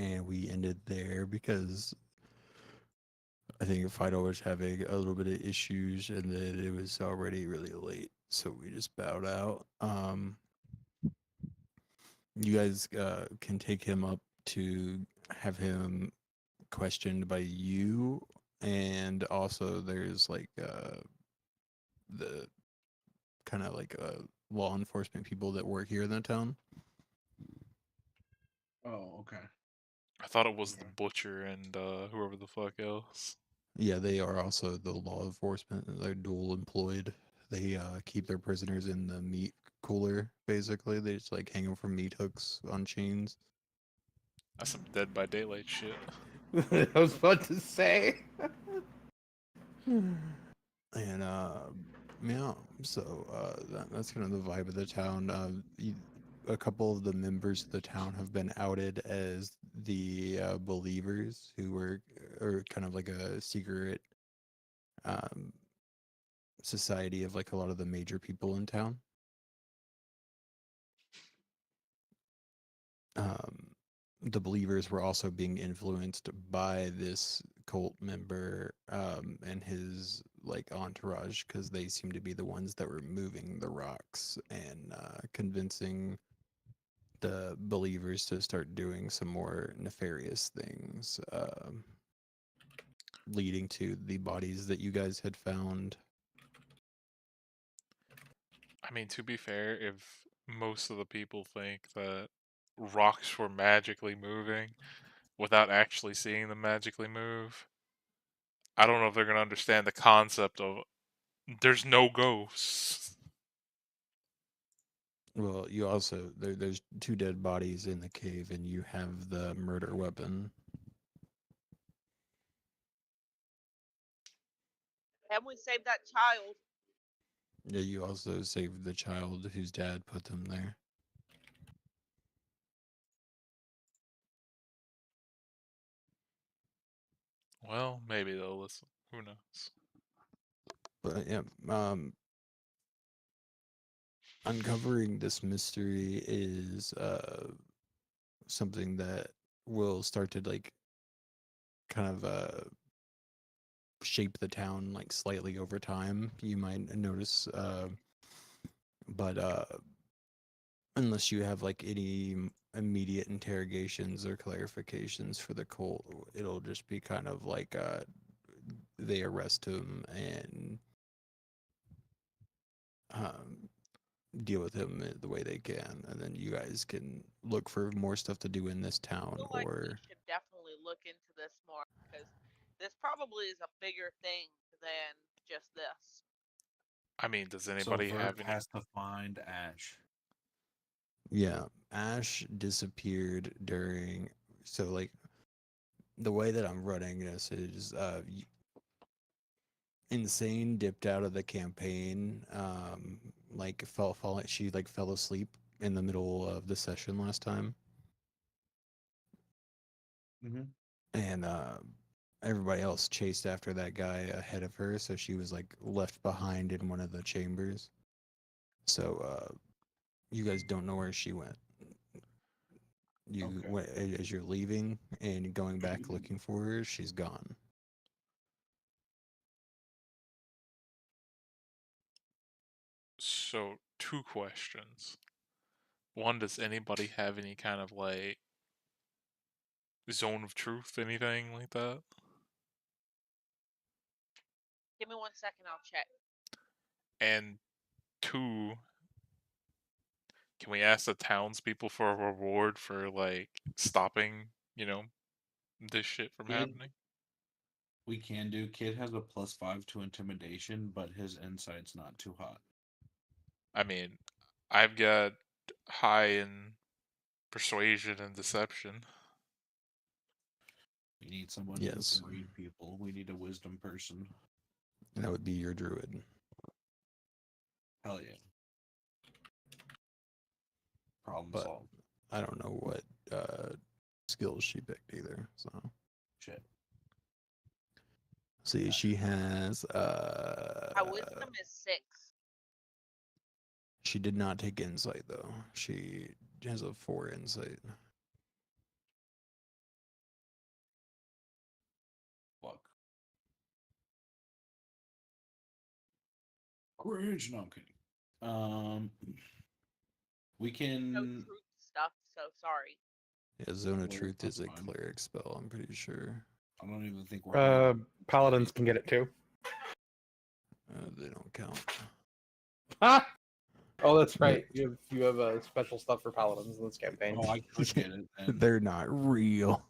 and we ended there because I think Fido was having a little bit of issues, and then it was already really late, so we just bowed out. You guys can take him up to have him questioned by you, and also there's like the kind of like law enforcement people that work here in the town. Oh, okay. I thought it was the Okay. butcher and whoever the fuck else. Yeah, they are also the law enforcement. They're dual employed. They keep their prisoners in the meat cooler. Basically, they just like hang them from meat hooks on chains. That's some Dead by Daylight shit. I was about to say. And yeah, so that's kind of the vibe of the town. A couple of the members of the town have been outed as the believers, who were or kind of like a secret um, society of like a lot of the major people in town. Um, the believers were also being influenced by this cult member and his like entourage, because they seem to be the ones that were moving the rocks and convincing the believers to start doing some more nefarious things, leading to the bodies that you guys had found. I mean, to be fair, if most of the people think that rocks were magically moving without actually seeing them magically move, I don't know if they're gonna understand the concept of there's no ghosts. Well, you also there's two dead bodies in the cave, and you have the murder weapon. And we saved that child. Yeah, you also saved the child whose dad put them there. Well, maybe they'll listen. Who knows? But yeah, uncovering this mystery is something that will start to like kind of shape the town like slightly over time. You might notice, but unless you have like any immediate interrogations or clarifications for the cult, it'll just be kind of like they arrest him and um, deal with him the way they can, and then you guys can look for more stuff to do in this I town. feel like we Or should definitely look into this more because this probably is a bigger thing than just this. I mean, does So anybody Vert have any? has to find Ash. yeah, Ash disappeared during. So like the way that I'm running this is Insane dipped out of the campaign, like she like fell asleep in the middle of the session last time, Mm-hmm. and everybody else chased after that guy ahead of her, so she was like left behind in one of the chambers. So you guys don't know where she went. Okay. As you're leaving and going back looking for her, she's gone. So, two questions. One, does anybody have any kind of like zone of truth, anything like that? Give me 1 second, I'll check. And two, can we ask the townspeople for a reward for like stopping, this shit from Kid, happening? we can do. Kid has a +5 to intimidation, but his insight's not too hot. I mean, I've got high in persuasion and deception. We need someone who Yes, can read people. We need a wisdom person. that would be your druid, Hell yeah. Problem but solved. I don't know what skills she picked either. So Shit. see, she has My wisdom is 6. she did not take insight though. She has a 4 insight. Rage. No, I'm kidding. We No can. truth stuff, so sorry. Yeah, Zone of Well, Truth is that's a fine. cleric spell, I'm pretty sure. I don't even think we're. Paladins can get it too. They don't count. Ah! Oh, that's right. You have special stuff for paladins in this campaign. Oh, I could get it. Then. They're not real.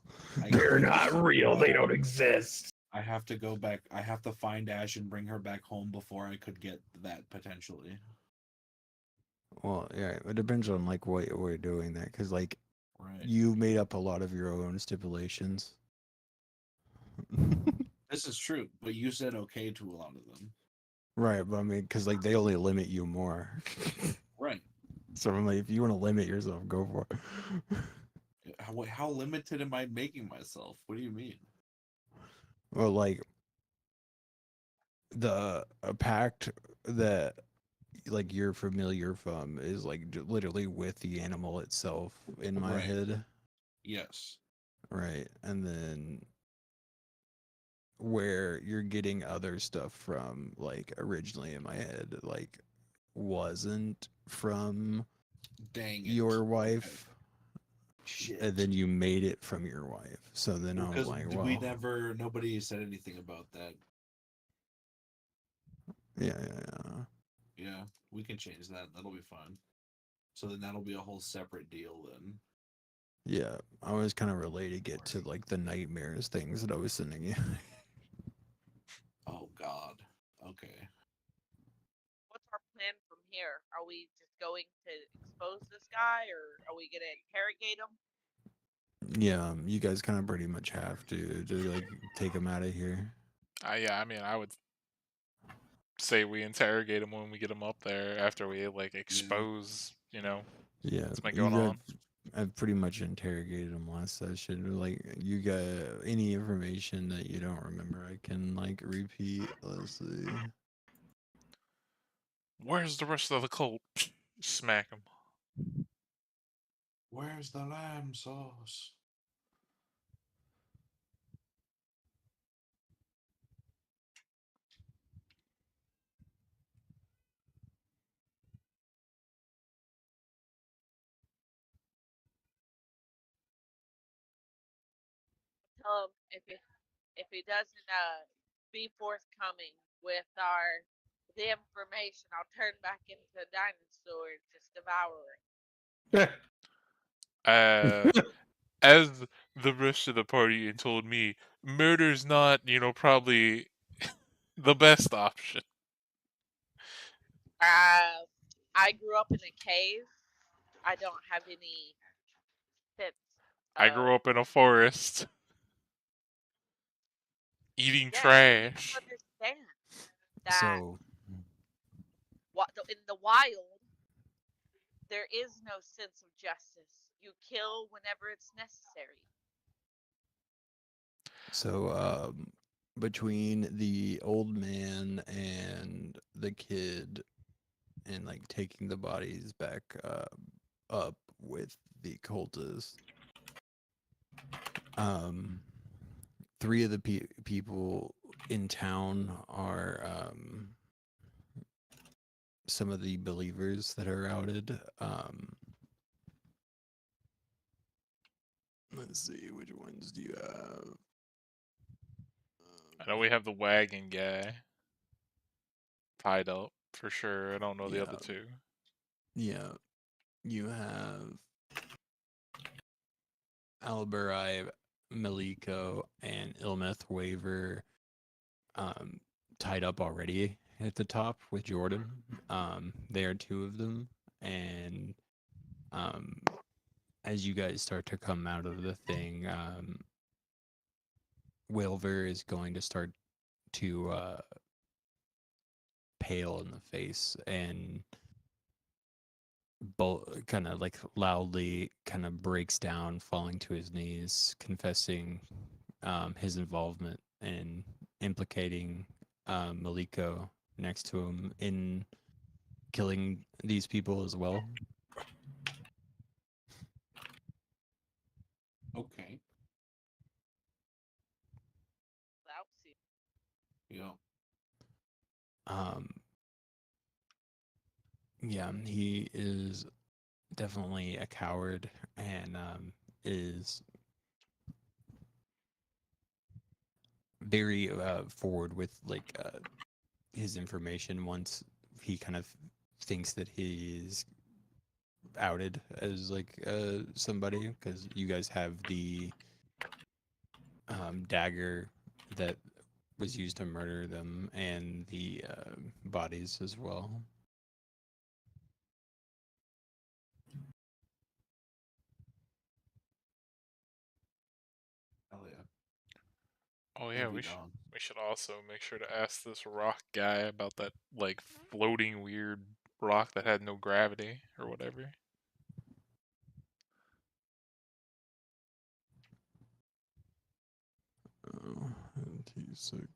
They're not real. They don't exist. I have to go back. I have to find Ash and bring her back home before I could get that potentially. Well, yeah, it depends on like what we're doing there, because like Right. you made up a lot of your own stipulations. This is true, but you said okay to a lot of them. Right, but I mean, because like they only limit you more. Right. So I'm like, if you want to limit yourself, go for it. How limited am I making myself? What do you mean? Well, like the a pact that like you're familiar from is like literally with the animal itself in my Right. head, Yes. right? And then where you're getting other stuff from, like originally in my head, like wasn't from Dang it. your Okay. wife, Shit. and then you made it from your wife. So then I was Because like, we well, nobody said anything about that. yeah. Yeah, we can change that. That'll be fine. So then that'll be a whole separate deal then. Yeah, I was kind of relating it to like the nightmares things that I was sending you. Oh God. Okay. What's our plan from here? Are we just going to expose this guy, or are we gonna interrogate him? Yeah, you guys kind of pretty much have to like take him out of here. Yeah, I mean, I would say we interrogate him when we get him up there after we like expose, Yeah, what's been going on. I've pretty much interrogated him last session. Like, you got any information that you don't remember, I can like repeat. Let's see. Where's the rest of the cult? Smack him. Where's the lamb sauce? Tell him if he doesn't be forthcoming with the information, I'll turn back into a dinosaur and just devour it. As the rest of the party told me, murder's not, probably the best option. I grew up in a cave. I don't have any sense. I grew up in a forest, eating trash. Understand that So, in the wild, there is no sense of justice. You kill whenever it's necessary. so between the old man and the kid, and like taking the bodies back up with the cultists, three of the people in town are some of the believers that are outed. Let's see, which ones do you have? I know we have the wagon guy tied up for sure. I don't know the other two. Yeah, you have Alberai, Maliko, and Ilmeth Waver tied up already at the top with Jordan. They are two of them, and as you guys start to come out of the thing, Wilver is going to start to pale in the face and kind of like loudly kind of breaks down, falling to his knees, confessing his involvement and implicating Maliko next to him in killing these people as well. Okay. Without seeing. Yeah. Yeah, he is definitely a coward and is very forward with like his information once he kind of thinks that he's outed as like somebody, because you guys have the dagger that was used to murder them and the bodies as well. Hell yeah. Oh yeah, I'd be we should down. we should also make sure to ask this rock guy about that like floating weird rock that had no gravity or whatever. Oh, T6.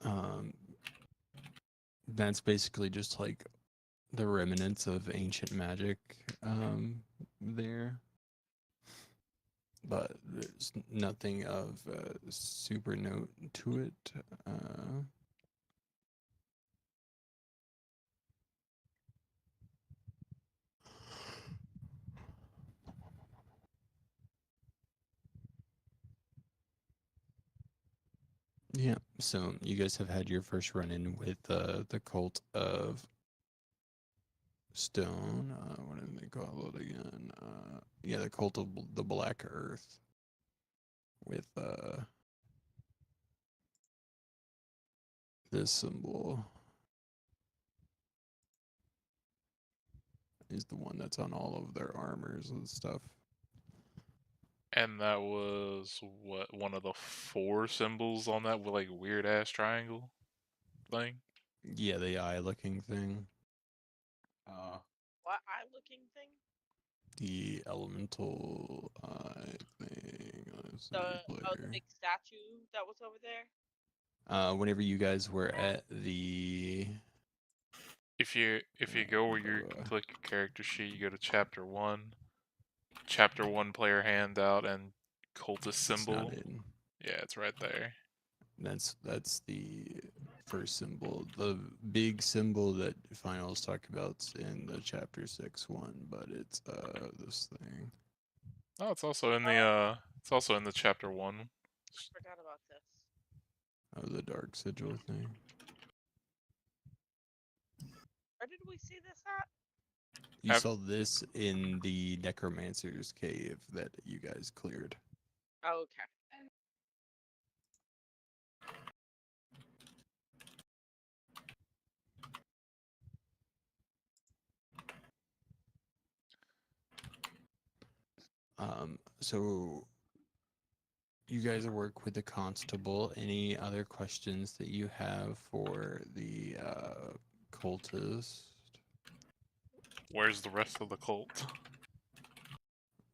Um, that's basically just like the remnants of ancient magic there, but there's nothing of super note to it. Yeah, so you guys have had your first run-in with the cult of stone. What did they call it again? Yeah, the cult of the Black Earth with this symbol is the one that's on all of their armors and stuff. And that was what, one of the 4 symbols on that with like weird ass triangle thing. Yeah, the eye-looking thing. What eye looking thing? The elemental eye thing. Let's see, The big statue that was over there? whenever you guys were at the If you go where you can click your character sheet, you go to chapter 1, chapter 1 player handout, and cultist it's symbol. not in. Yeah, it's right there. That's the first symbol. The big symbol that finals talk about's in the chapter 6 one, but it's this thing. Oh, it's also in the chapter 1. I forgot about this. Oh, the dark sigil thing. Where did we see this at? You Have- saw this in the necromancer's cave that you guys cleared. Oh, okay. So you guys work with the constable. Any other questions that you have for the cultist? Where's the rest of the cult?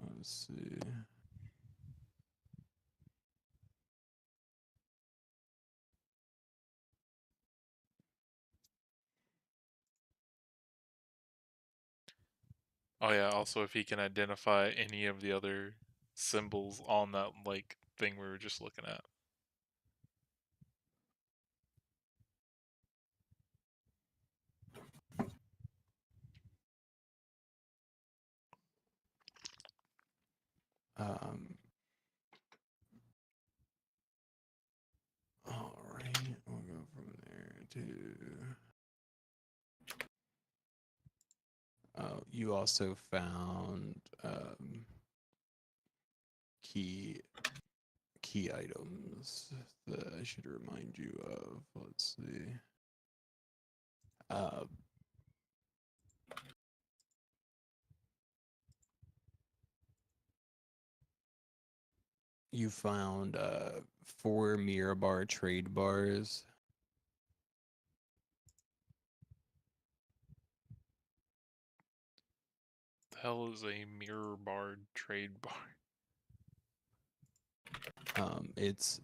Let's see. Oh yeah, also if he can identify any of the other symbols on that like thing we were just looking at. All right, we'll go from there to. You also found key items that I should remind you of. Let's see. You found 4 Mirabar trade bars. The hell is a mirror bar trade bar? It's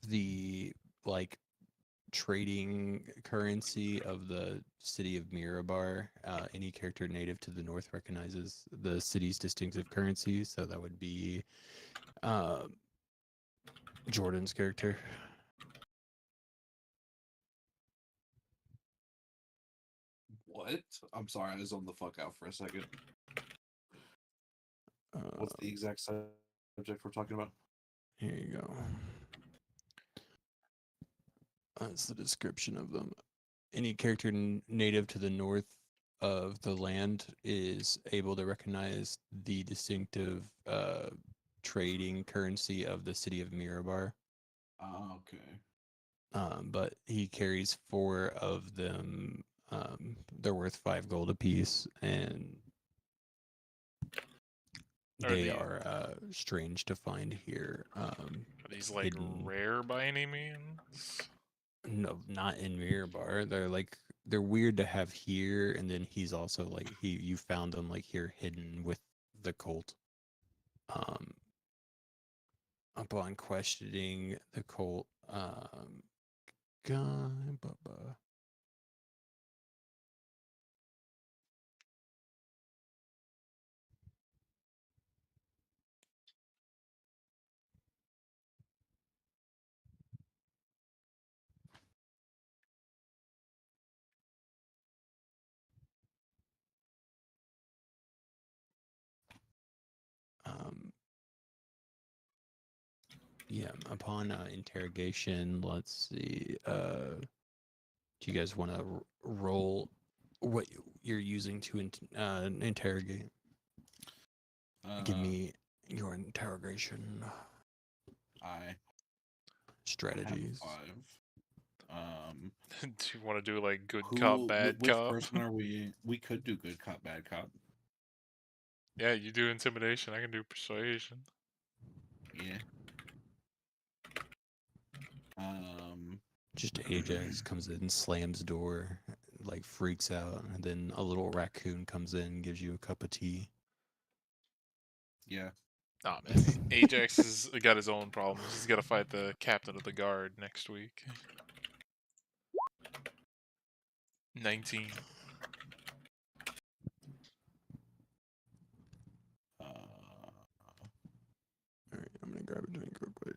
the like trading currency of the city of Mirabar. Any character native to the north recognizes the city's distinctive currency, so that would be Uh, Jordan's character. What? I'm sorry, I zoned the fuck out for a second. What's the exact subject we're talking about? Here you go. That's the description of them. Any character native to the north of the land is able to recognize the distinctive trading currency of the city of Mirabar. Okay. But he carries 4 of them. They're worth 5 gold apiece, and Are they the- are strange to find here. Are these like hidden. rare by any means? No, not in Mirabar. They're weird to have here, and then he's also like you found them like here hidden with the cult. Upon questioning the cult, guy, Bubba. Yeah, upon interrogation, let's see. Do you guys want to roll what you're using to interrogate? Give me your interrogation I have strategies. 5. Do you want to do like good Who? cop, bad Which cop? person are we? We could do good cop, bad cop. Yeah, you do intimidation. I can do persuasion. Yeah. Just Ajax comes in, slams door, like freaks out, and then a little raccoon comes in, gives you a cup of tea. Yeah. Nah, man. Ajax has got his own problems. He's got to fight the captain of the guard next week. 19. All right, I'm gonna grab a drink real quick.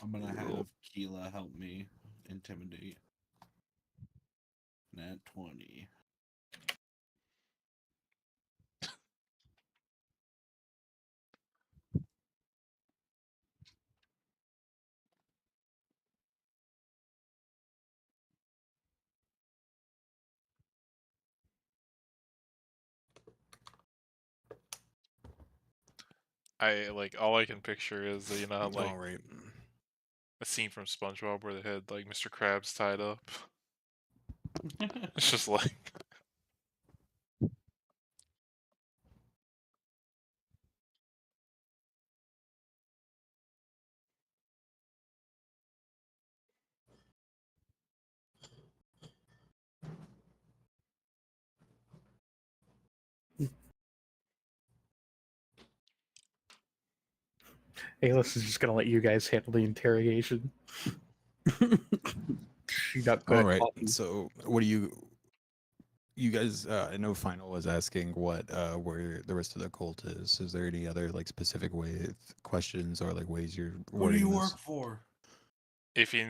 I'm gonna roll. have Keela help me intimidate. Nat 20. All I can picture is like All right. a scene from SpongeBob where they had like Mr. Krabs tied up. It's just like Aylis is just gonna let you guys handle the interrogation. She got good All at right. talking. So, what do you guys? I know Final was asking what where the rest of the cult is. Is there any other like specific questions or like ways you're What do you wording this? work for? if he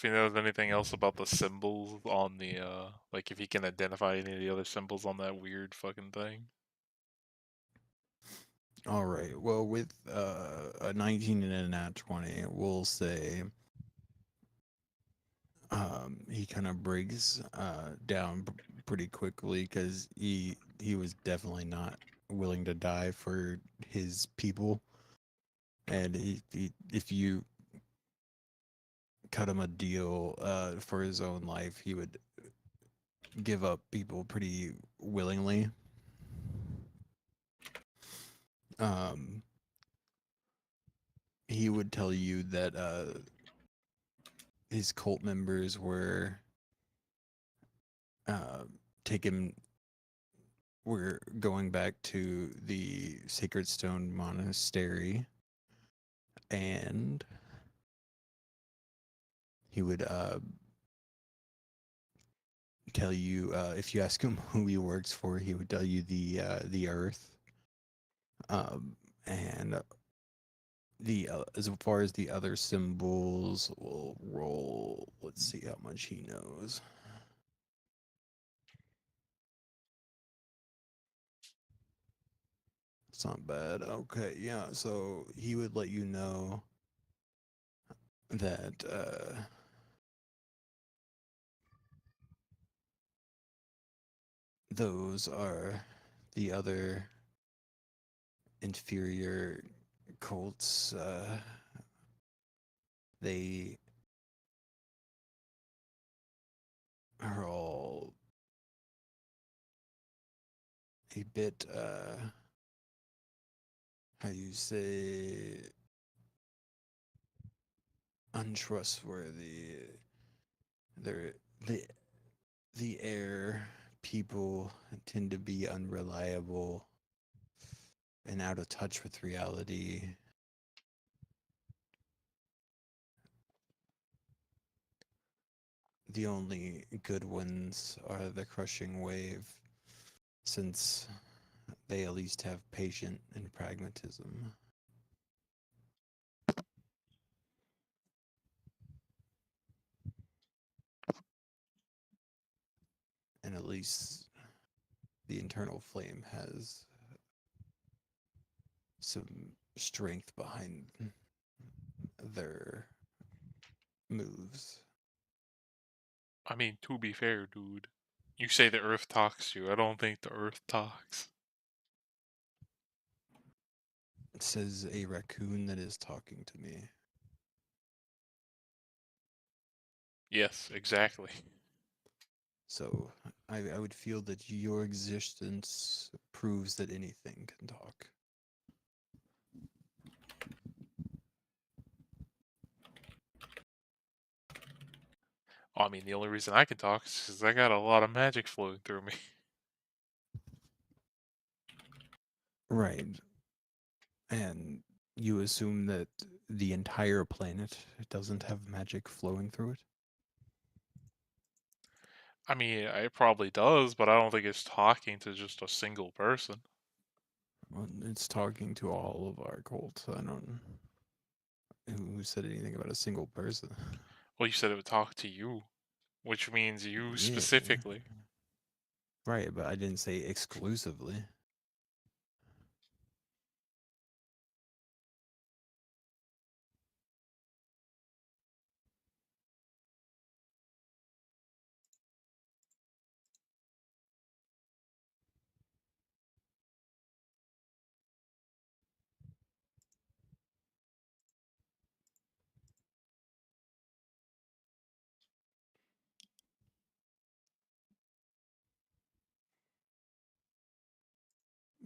knows anything else about the symbols on the like if he can identify any of the other symbols on that weird fucking thing. All right. Well, with a 19 and a nat 20, we'll say he kind of breaks down pretty quickly because he was definitely not willing to die for his people, and if you cut him a deal for his own life, he would give up people pretty willingly. He would tell you that his cult members were we're going back to the Sacred Stone Monastery, and he would tell you if you ask him who he works for, he would tell you the Earth, and the as far as the other symbols, we'll roll. Let's see how much he knows. It's not bad. Okay, yeah. So he would let you know that those are the other inferior cults. They are all a bit how you say untrustworthy. They're the air people tend to be unreliable and out of touch with reality. The only good ones are the crushing wave, since they at least have patience and pragmatism. And at least the internal flame has some strength behind their moves. I mean, to be fair, dude, you say the Earth talks to you. I don't think the Earth talks. It says a raccoon that is talking to me. Yes, exactly. So I would feel that your existence proves that anything can talk. I mean, the only reason I can talk is because I got a lot of magic flowing through me. Right. And you assume that the entire planet doesn't have magic flowing through it? I mean, it probably does, but I don't think it's talking to just a single person. Well, it's talking to all of our cults. I don't. Who said anything about a single person? Well, you said it would talk to you, which means you Yeah. specifically. Right, but I didn't say exclusively.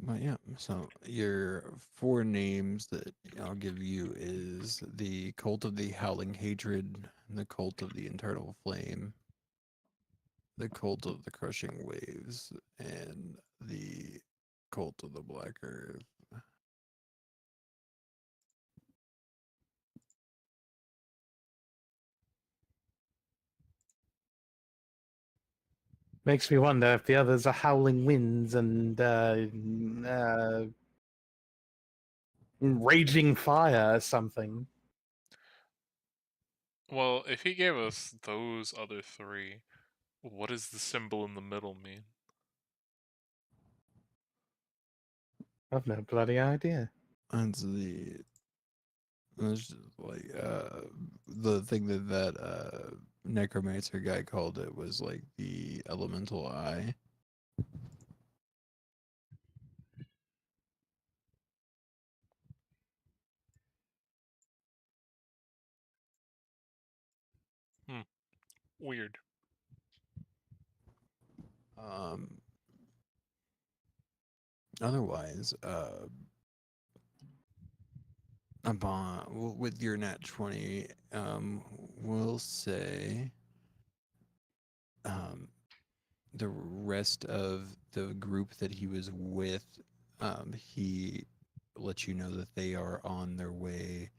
But yeah, so your four names that I'll give you is the Cult of the Howling Hatred, the Cult of the Internal Flame, the Cult of the Crushing Waves, and the Cult of the Black Earth. Makes me wonder if the others are howling winds and raging fire or something. Well, if he gave us those other three, what does the symbol in the middle mean? I've no bloody idea. That's that's just like the thing that necromancer guy called it was like the elemental eye. Weird. Um, otherwise, with your nat 20, we'll say the rest of the group that he was with, he let you know that they are on their way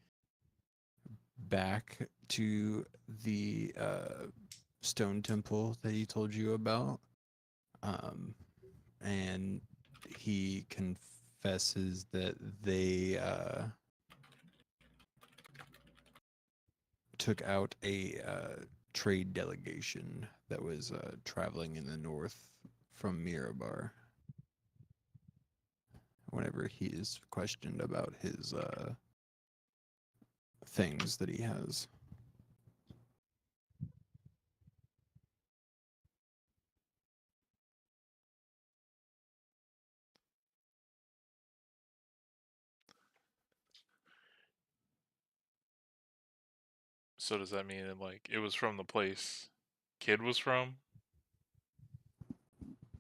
back to the stone temple that he told you about. And he confesses that they took out a trade delegation that was traveling in the north from Mirabar. Whenever he is questioned about his things that he has. So does that mean like it was from the place Kid was from?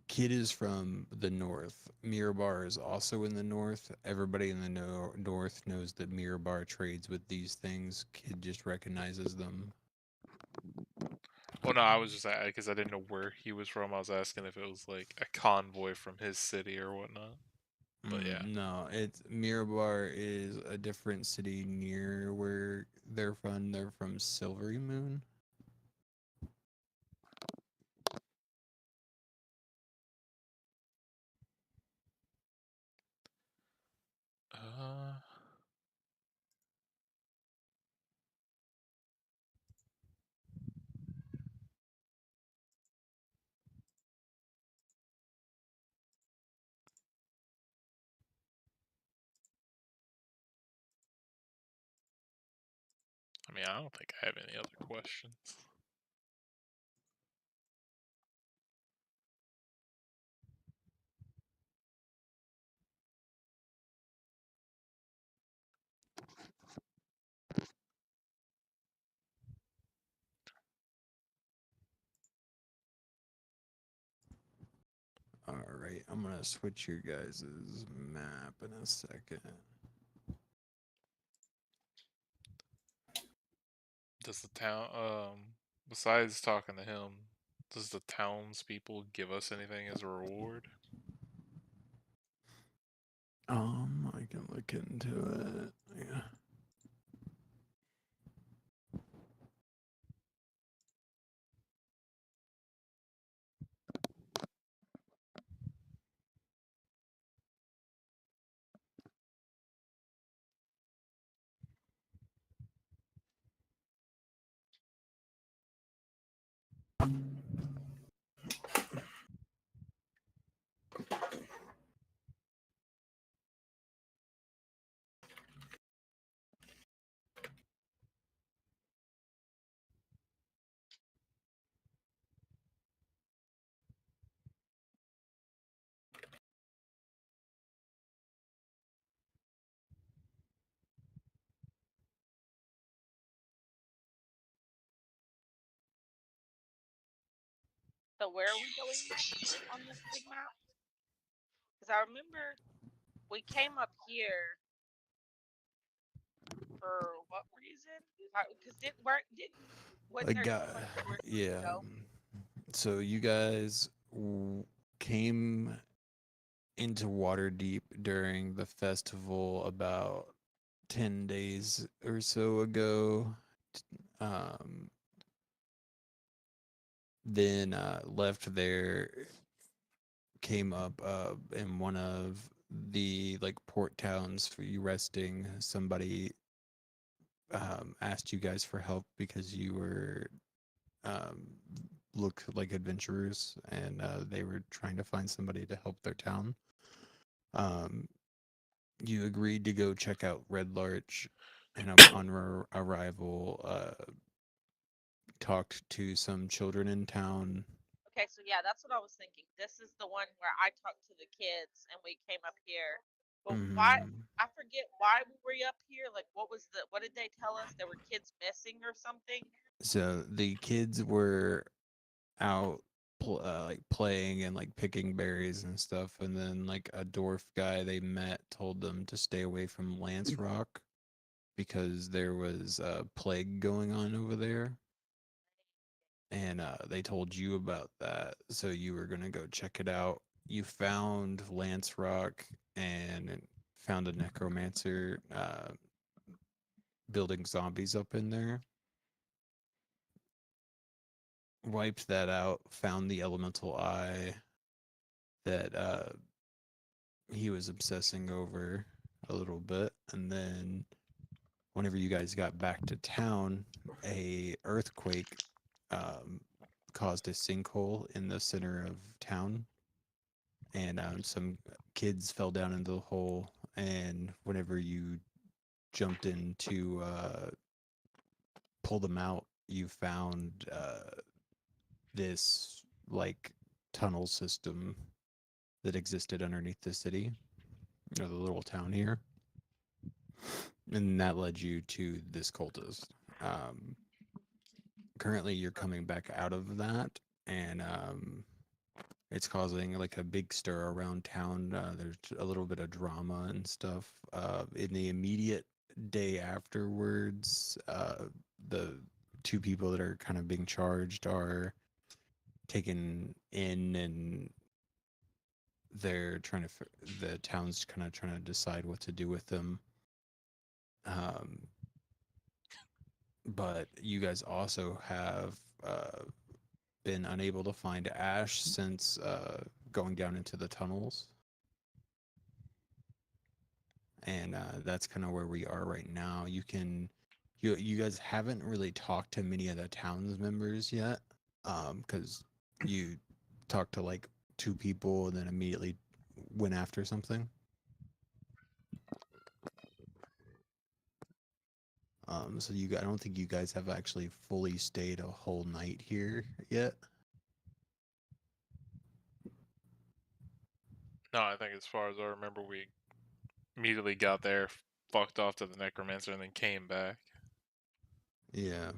Kid is from the north. Mirabar is also in the north. Everybody in the north knows that Mirabar trades with these things. Kid just recognizes them. Well, no, I was just because I didn't know where he was from. I was asking if it was like a convoy from his city or whatnot. But yeah. No, it's Mirabar is a different city near where they're from. They're from Silvery Moon. Uh, I mean, I don't think I have any other questions. All right, I'm gonna switch your guys' map in a second. Does the town, besides talking to him, does the townspeople give us anything as a reward? I can look into it. Yeah. So where are we going next on this big map? Because I remember we came up here for what reason? Because wasn't A there guy, somewhere we were supposed to yeah. go? So you guys came into Waterdeep during the festival about 10 days or so ago. Um, then left there, came up in one of the like port towns for you resting. Somebody asked you guys for help because you were um, look like adventurers, and they were trying to find somebody to help their town. You agreed to go check out Red Larch, and upon arrival, talked to some children in town. Okay, so yeah, that's what I was thinking. This is the one where I talked to the kids and we came up here. But why? Mhm. I forget why we were up here. Like, what did they tell us? There were kids missing or something? So the kids were out like playing and like picking berries and stuff, and then like a dwarf guy they met told them to stay away from Lance Rock because there was a plague going on over there, and they told you about that, so you were gonna go check it out. You found Lance Rock and found a necromancer building zombies up in there. Wiped that out, found the elemental eye that he was obsessing over a little bit, and then whenever you guys got back to town, a earthquake caused a sinkhole in the center of town, and some kids fell down into the hole. And whenever you jumped in to pull them out, you found this like tunnel system that existed underneath the city, or the little town here, and that led you to this cultist. Currently, you're coming back out of that, and it's causing like a big stir around town. There's a little bit of drama and stuff. In the immediate day afterwards, the two people that are kind of being charged are taken in, and they're trying to. The town's kind of trying to decide what to do with them. But you guys also have been unable to find Ash since going down into the tunnels. And that's kind of where we are right now. You guys haven't really talked to many of the town's members yet, because you talked to like 2 people and then immediately went after something. So I don't think you guys have actually fully stayed a whole night here yet. No, I think as far as I remember, we immediately got there, fucked off to the necromancer, and then came back. Yeah.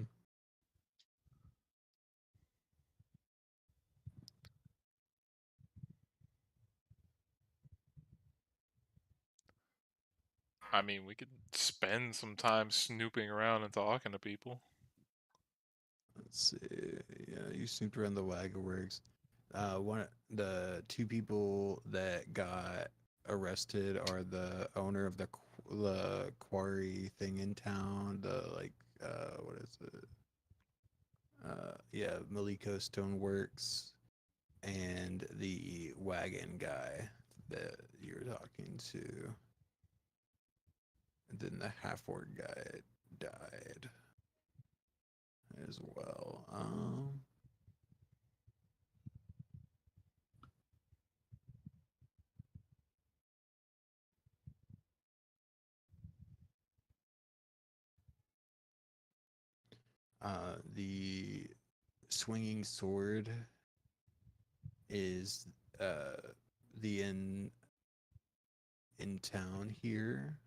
I mean, we could spend some time snooping around and talking to people. Let's see. Yeah, you snooped around the Wagaworks. The 2 people that got arrested are the owner of the quarry thing in town. The like, what is it? Yeah, Maliko Stoneworks, and the wagon guy that you're talking to. And then the half orc guy died as well. The swinging sword is the inn in town here.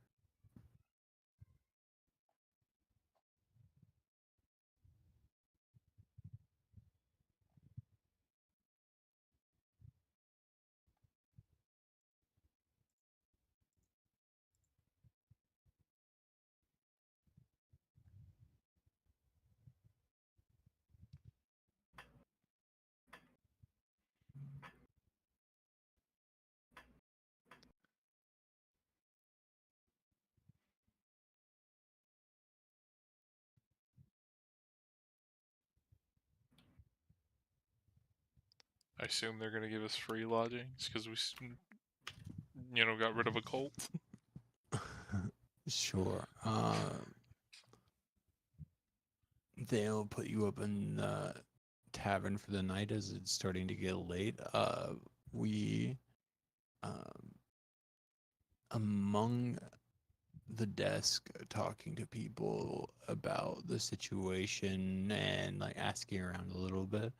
I assume they're gonna give us free lodgings because we, got rid of a cult. Sure. They'll put you up in the tavern for the night as it's starting to get late. We, among the desk, talking to people about the situation and like asking around a little bit.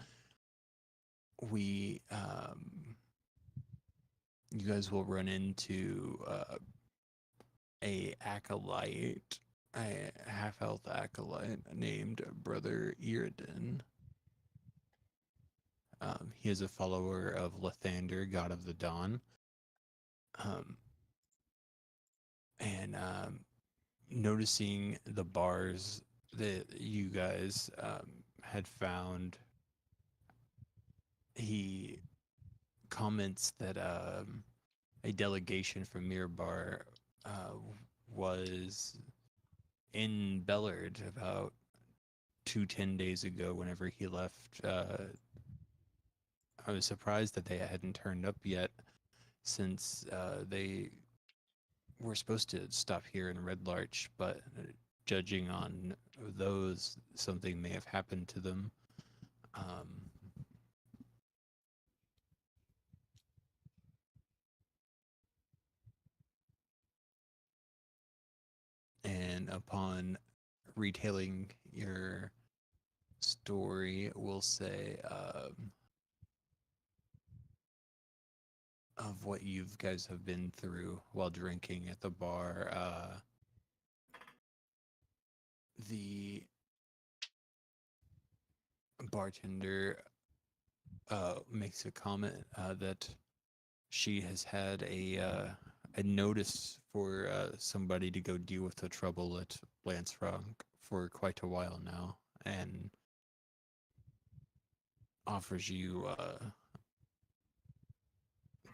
You guys will run into a acolyte, a half-elf acolyte named Brother Iridan. He is a follower of Lathander, god of the dawn. And noticing the bars that you guys had found, he comments that a delegation from Mirbar was in Bellard about 10 days ago whenever he left. I was surprised that they hadn't turned up yet, since they were supposed to stop here in Red Larch, but judging on those, something may have happened to them. And upon retailing your story, we'll say of what you guys have been through while drinking at the bar. The bartender makes a comment that she has had a notice for somebody to go deal with the trouble at Lance Rock for quite a while now, and offers you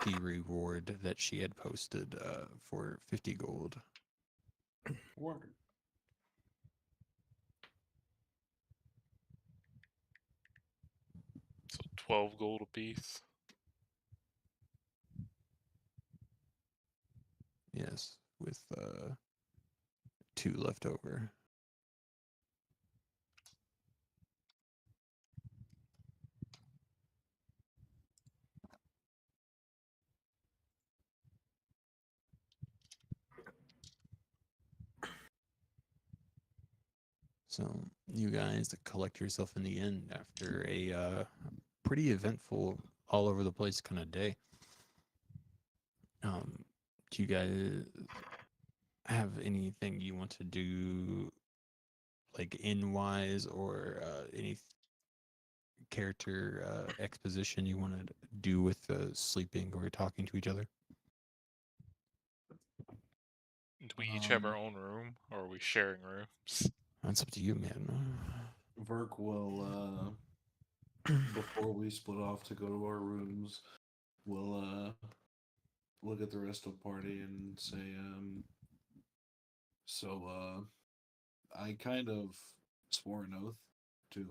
the reward that she had posted for 50 gold. Word. So 12 gold apiece. Yes, with 2 left over. So you guys collect yourself in the end after a pretty eventful, all over the place kind of day. Do you guys have anything you want to do, like in-wise, or any character exposition you want to do with sleeping or talking to each other? Do we each have our own room, or are we sharing rooms? That's up to you, man. Verk will, before we split off to go to our rooms, we'll look at the rest of the party and say, I kind of swore an oath to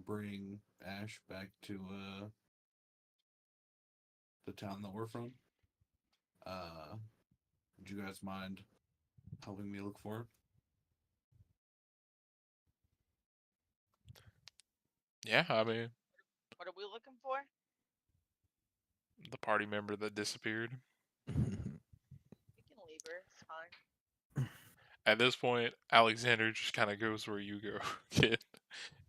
bring Ash back to the town that we're from. Would you guys mind helping me look for her? Yeah, I mean, What are we looking for? the party member that disappeared. We can leave her. It's fine. At this point, Alexander just kind of goes where you go, kid.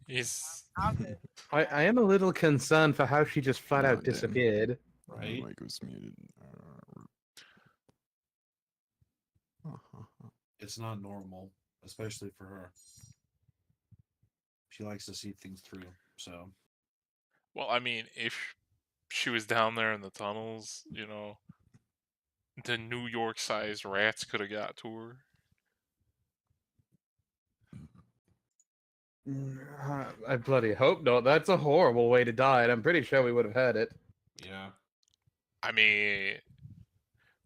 He's I'll go. I am a little concerned for how she just flat Oh, out damn. disappeared. Right? Mic was muted. It's not normal, especially for her. She likes to see things through, so well, I mean, if she was down there in the tunnels, you know, the New York-sized rats could have got to her. I bloody hope not. That's a horrible way to die, and I'm pretty sure we would have had it. yeah. I mean,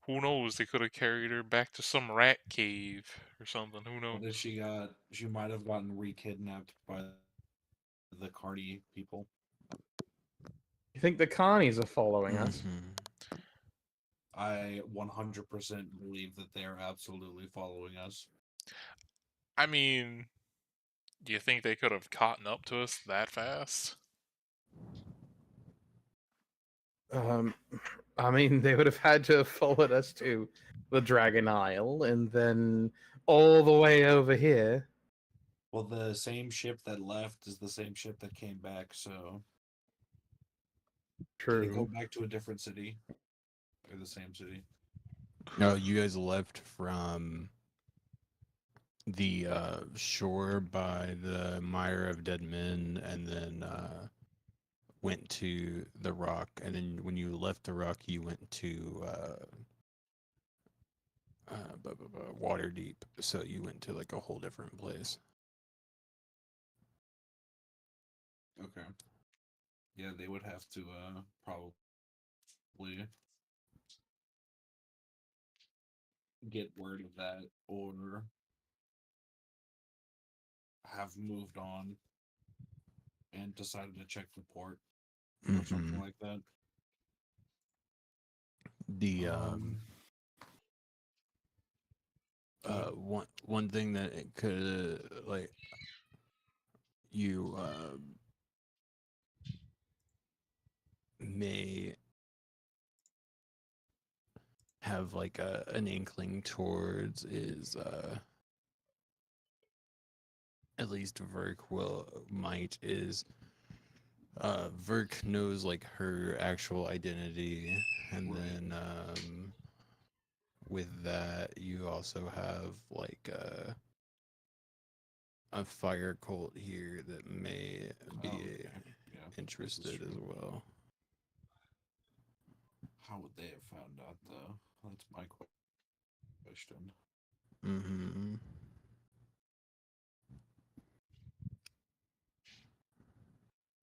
who knows? They could have carried her back to some rat cave or something. Who knows? What if she might have gotten re-kidnapped by the Cardi people. You think the carnies are following us? Mhm. I 100% believe that they are absolutely following us. I mean, do you think they could have caught up to us that fast? I mean, they would have had to have followed us to the Dragon Isle and then all the way over here. Well, the same ship that left is the same ship that came back, so did it go True. back to a different city? Or the same city? No, you guys left from the shore by the Mire of Dead Men, and then went to the rock. And then when you left the rock, you went to Waterdeep. So you went to like a whole different place. Okay. Yeah, they would have to probably get word of that or have moved on and decided to check the port or something Mhm. like that. The one thing that it could like you may have like an inkling towards is at least Verk might is Verk knows like her actual identity, and Right. then with that you also have like a fire cult here that may be Oh, okay. Yeah. this is interested as true. well. How would they have found out, though? That's my question. Mm-hmm.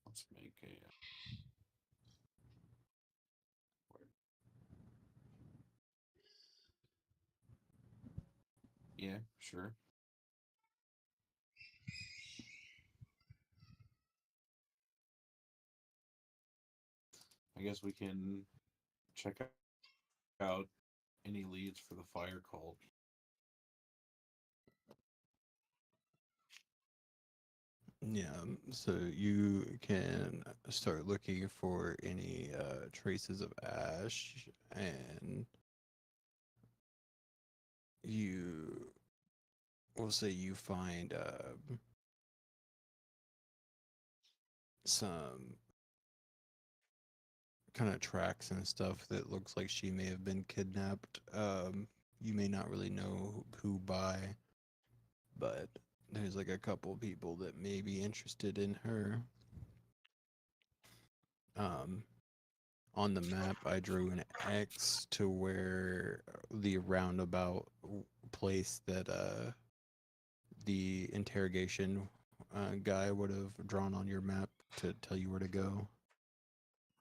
Let's make a. Yeah, sure. I guess we can check out any leads for the fire cult. Yeah, so you can start looking for any traces of ash, and you will say you find some kind of tracks and stuff that looks like she may have been kidnapped. You may not really know who by, but there's like a couple people that may be interested in her. Um, on the map, I drew an X to where the roundabout place that the interrogation guy would have drawn on your map to tell you where to go.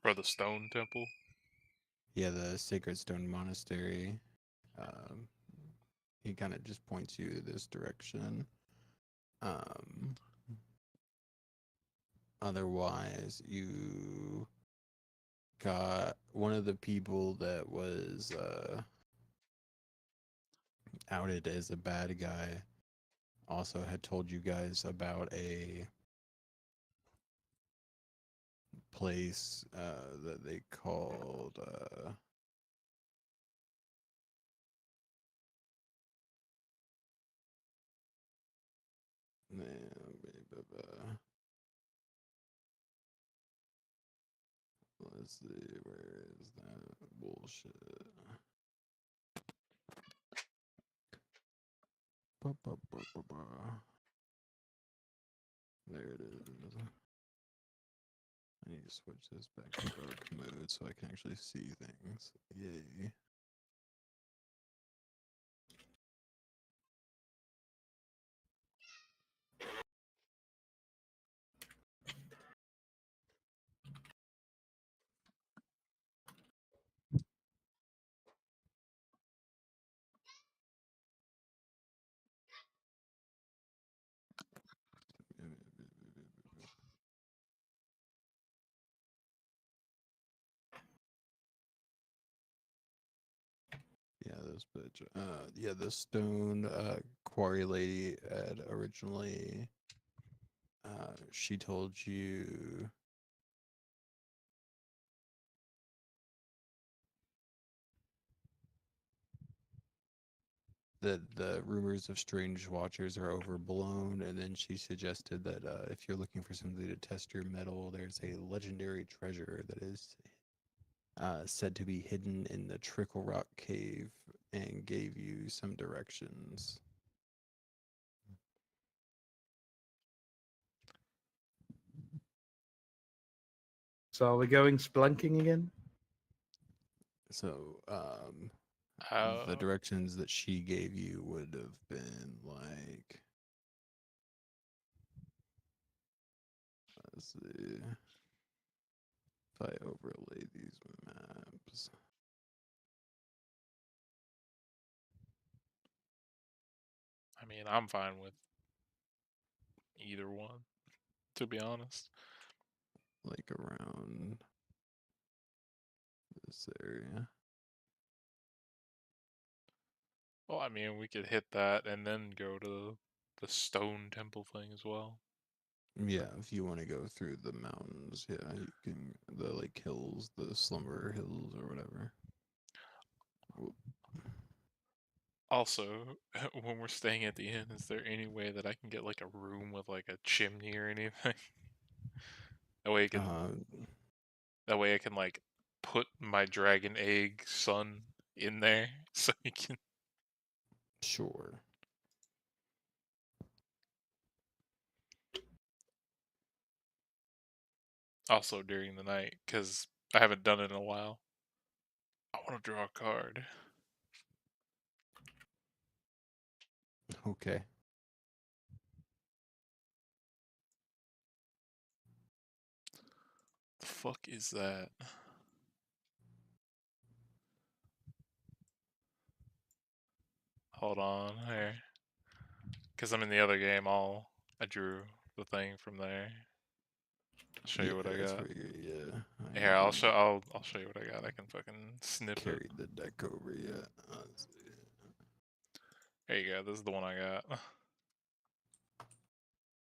For the stone temple. Yeah, the Sacred Stone Monastery. Um, he kind of just points you this direction. Um, otherwise, you got one of the people that was outed as a bad guy also had told you guys about a place that they called let's see, where is that bullshit? There it is. I need to switch this back to dark mode so I can actually see things. Yay. Yeah, this bitch. Yeah, the stone quarry lady had originally. She told you that the rumors of strange watchers are overblown, and then she suggested that if you're looking for something to test your metal, there's a legendary treasure that is said to be hidden in the Trickle Rock Cave, and gave you some directions. So are we going spelunking again? So, the Uh, directions that she gave you would have been like, let's see, if I overlay these maps. I mean, I'm fine with either one, to be honest. Like around this area. Well, I mean, we could hit that and then go to the stone temple thing as well. Yeah, if you want to go through the mountains, yeah, you can the like hills, the Slumber Hills or whatever. Whoop. Also, when we're staying at the inn, is there any way that I can get like a room with like a chimney or anything? That way I can that way I can like put my dragon egg son in there so he can. Sure. Also during the night, because I haven't done it in a while. I want to draw a card. Okay. The fuck is that? Hold on here. Because I'm in the other game, I drew the thing from there. I'll show Yeah, you what I that's got. pretty good. Yeah. I Here, I'll haven't show you what I got. I can fucking snip it. carried the deck over yet. Let's see. There you go. This is the one I got.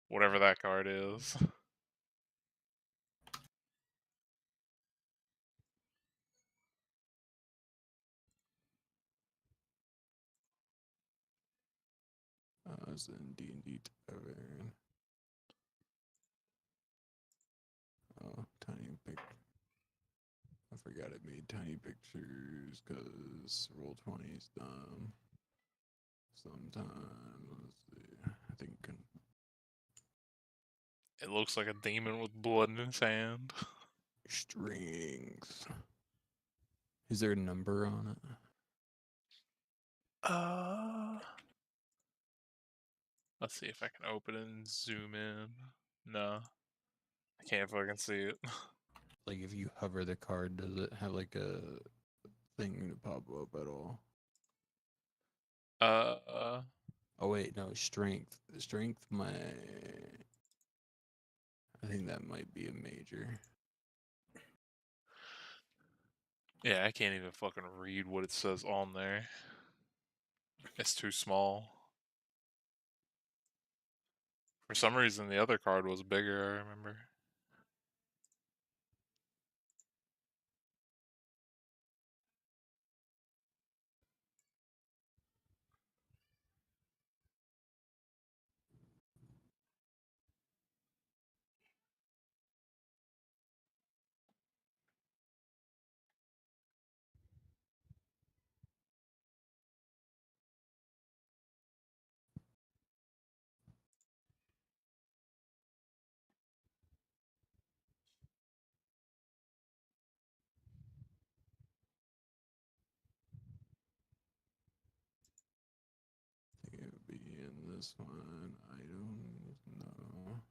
Whatever that card is. It's in D&D Tavern. Oh, tiny pic. I forgot it made tiny pictures because Roll20 is dumb. Sometimes, let's see. I think It looks like a demon with blood in his hand. strings. Is there a number on it? Let's see if I can open it and zoom in. No, I can't fucking see it. Like if you hover the card, does it have like a thing to pop up at all? Oh wait, no, strength. Strength might. I think that might be a major. Yeah, I can't even fucking read what it says on there. It's too small. For some reason, the other card was bigger, I remember. I think it would be in this one. I don't know.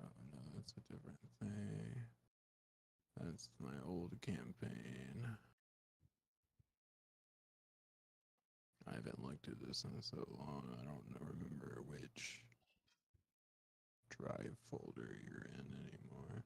Oh no, that's a different thing. That's my old campaign. I haven't looked at this in so long. I don't remember which drive folder you're in anymore.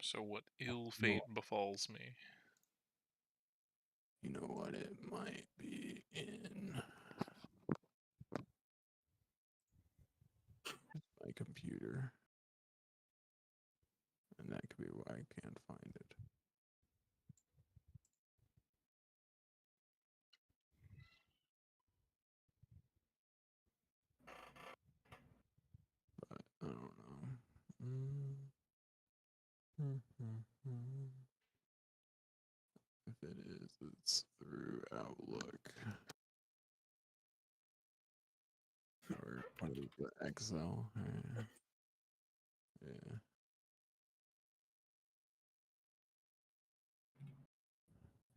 So what ill fate befalls me? You know what? It might be in my computer. And that could be why I can't find it. But I don't know. If it is, it's through Outlook. Or part of the Excel. Yeah.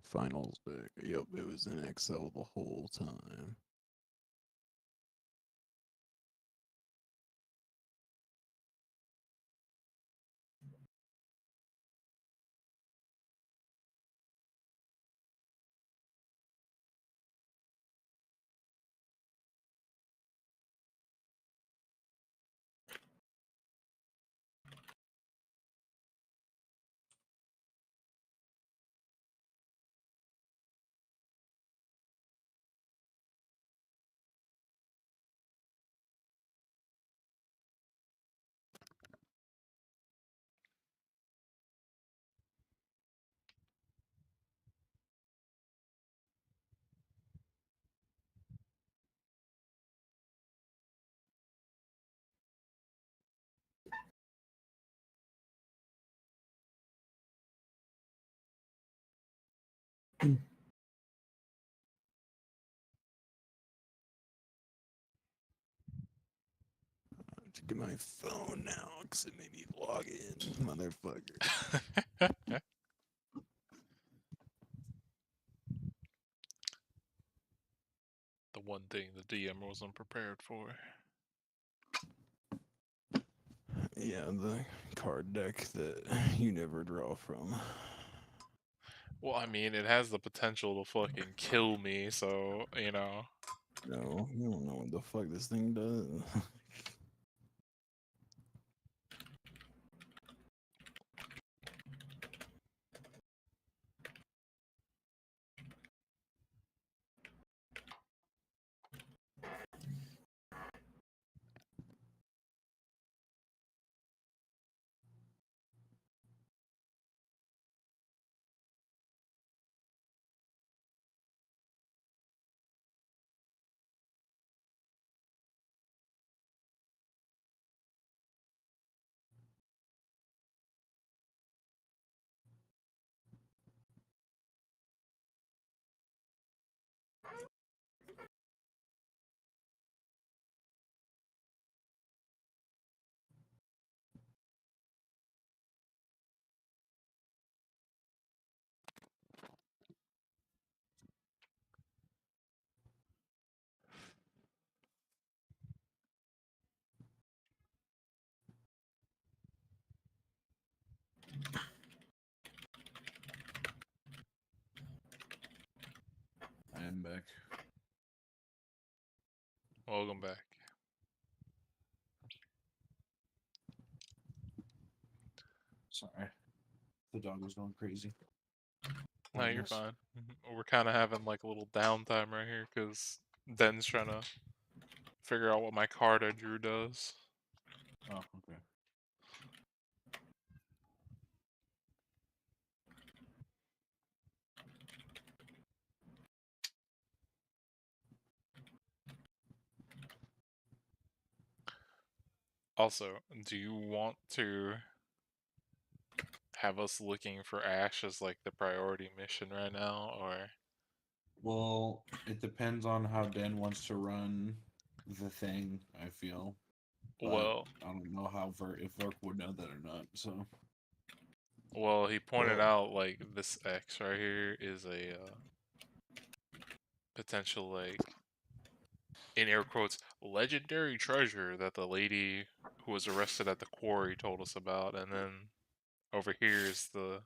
Finals deck. Yep, it was in Excel the whole time. To get my phone now because it made me log in, motherfucker. The one thing the DM wasn't prepared for. Yeah, the card deck that you never draw from. Well, I mean, it has the potential to fucking kill me, so, you know. No, you don't know what the fuck this thing does. I am back. Welcome back. Sorry. The dog was going crazy. No, you're Pointless. fine. We're kind of having like a little downtime right here because Den's trying to figure out what my card I drew does. Oh, okay. Also, do you want to have us looking for Ash as like the priority mission right now, or? Well, it depends on how Dan wants to run the thing, I feel. But Well, I don't know how if Verk would know that or not, so. well, he pointed Well- out like this X right here is a potential like in air quotes legendary treasure that the lady who was arrested at the quarry told us about, and then over here is the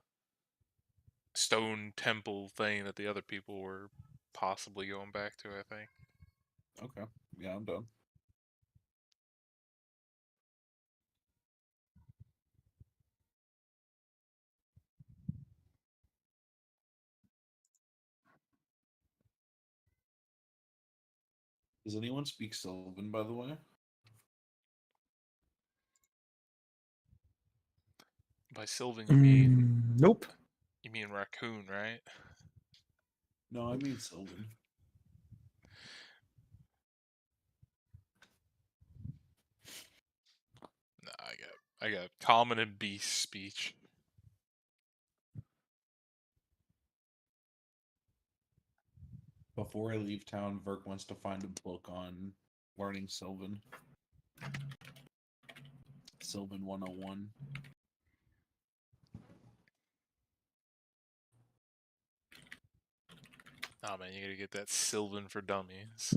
stone temple thing that the other people were possibly going back to, I think. Okay. Yeah, I'm done. Does anyone speak Sylvan, by the way? By Sylvan, you mean Nope. raccoon, right? No, I mean Sylvan. Nah, I got common and beast speech. Before I leave town, Verk wants to find a book on learning Sylvan. Sylvan 101. Oh man, you gotta get that Sylvan for Dummies.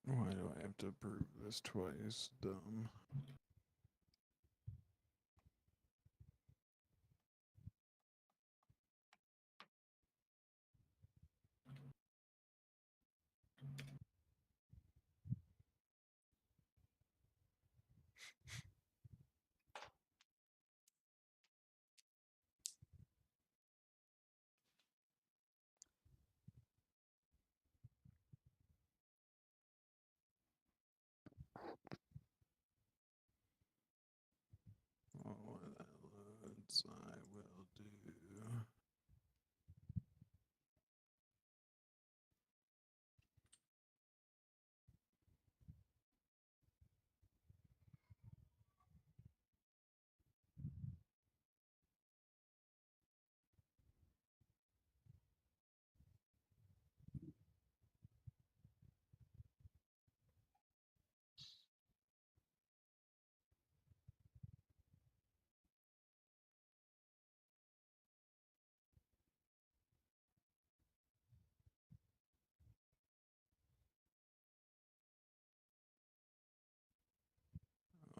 Why do I have to prove this twice? Dumb. Oh, when that loads, I will do.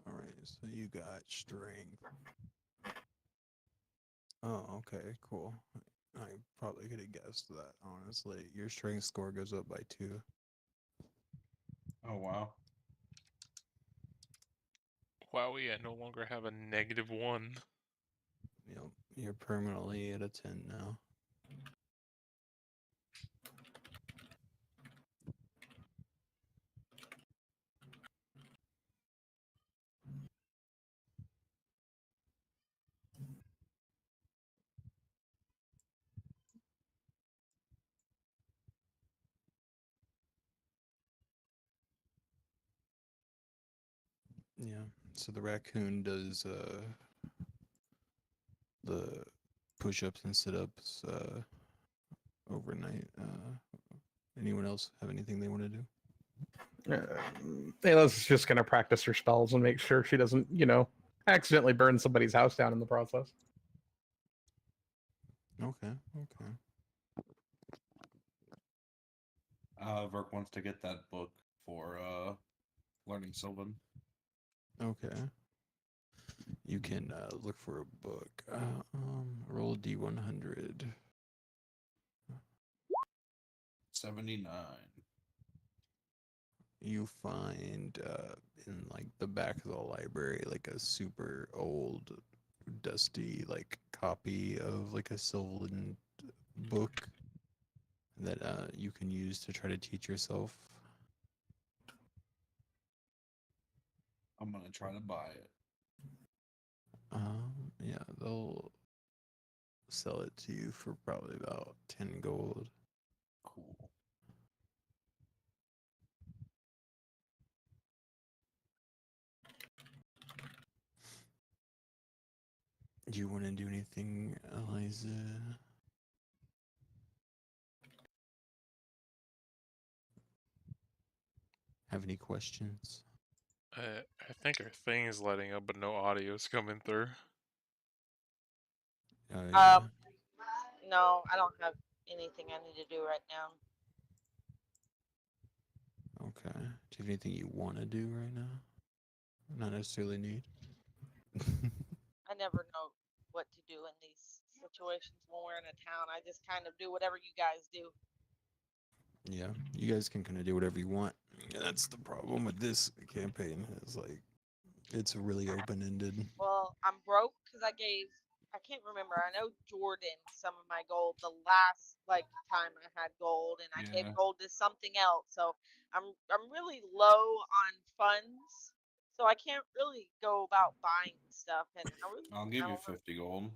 All right, so you got strength. Oh, okay, cool. I probably could have guessed that, honestly. Your strength score goes up by 2. Oh, wow. Wowie, I no longer have a -1. Yep, you're permanently at a 10 now. Yeah, so the raccoon does the push-ups and sit-ups overnight. Anyone else have anything they want to do? Ayla's just gonna practice her spells and make sure she doesn't, accidentally burn somebody's house down in the process. Okay, okay. Verk wants to get that book for learning Sylvan. Okay. You can look for a book. Roll a D100. 79. You find in like the back of the library like a super old, dusty like copy of like a Sylvan book that you can use to try to teach yourself. I'm gonna try to buy it. Yeah, they'll sell it to you for probably about 10 gold. Cool. Do you want to do anything, Eliza? Have any questions? I think our thing is lighting up, but no audio is coming through. Oh yeah. Um, no, I don't have anything I need to do right now. Okay. Do you have anything you want to do right now? Not necessarily need. I never know what to do in these situations when we're in a town. I just kind of do whatever you guys do. Yeah, you guys can kind of do whatever you want. That's the problem with this campaign. Is like it's really open ended. Well, I'm broke because I can't remember. I know Jordan some of my gold the last time I had gold, and I gave Yeah. gold to something else. So I'm really low on funds, so I can't really go about buying stuff. And I really I'll give you 50 gold.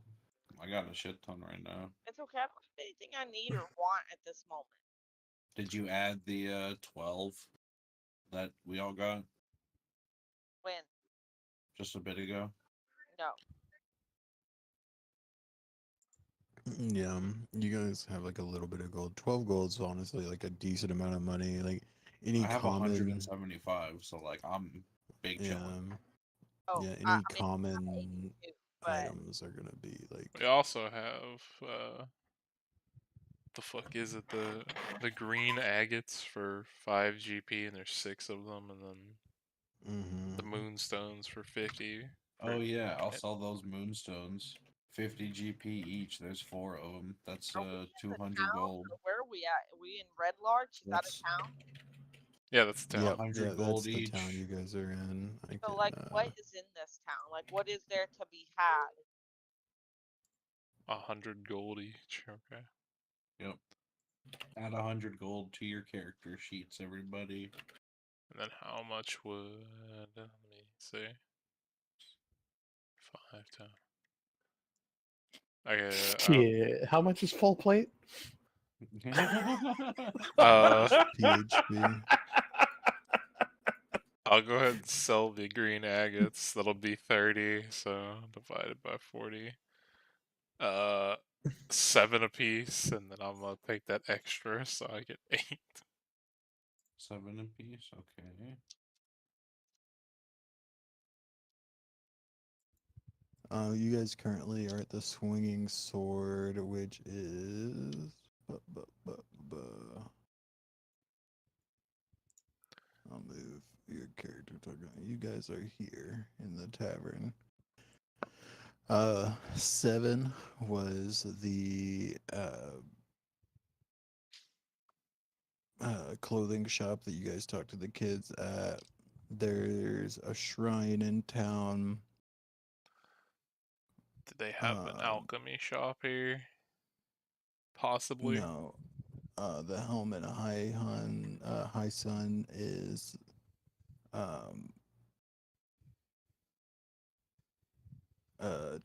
I got a shit ton right now. it's okay. I don't have anything I need or want at this moment. Did you add the 12 that we all got When just a bit ago? no, Yeah, you guys have like a little bit of gold. 12 gold's honestly like a decent amount of money. Like any I have common, 175, so like I'm big yeah, chillin'. oh, yeah, I any mean, common but items are gonna be like. We also have the fuck is it, the green agates for 5 GP, and there's 6 of them, and then the Mm-hmm. moonstones for 50. Oh for- yeah, I'll and- sell those moonstones. 50 GP each. There's 4 of them. That's are we in the 200 town? gold. Or where are we at? Are we in Red Large? Is that a That's town? Yeah, that's the town. Yep, 100 yeah, gold that's the town each. you guys are in. I So, can. what is in this town? Like, what is there to be had? 100 gold each. Okay. Yep. Add 100 gold to your character sheets, everybody. And then how much would, let me see, 5 10. Okay, Shit, how much is full plate? PHP. I'll go ahead and sell the green agates. That'll be 30, so divided by 40. 7 apiece, and then I'm gonna take that extra, so I get 8. 7 apiece. Okay. You guys currently are at the Swinging Sword, which is. I'll move your character token. You guys are here in the tavern. 7 was the clothing shop that you guys talked to the kids at. There's a shrine in town. Did they have an alchemy shop here? Possibly. No. The Helmet High Sun is a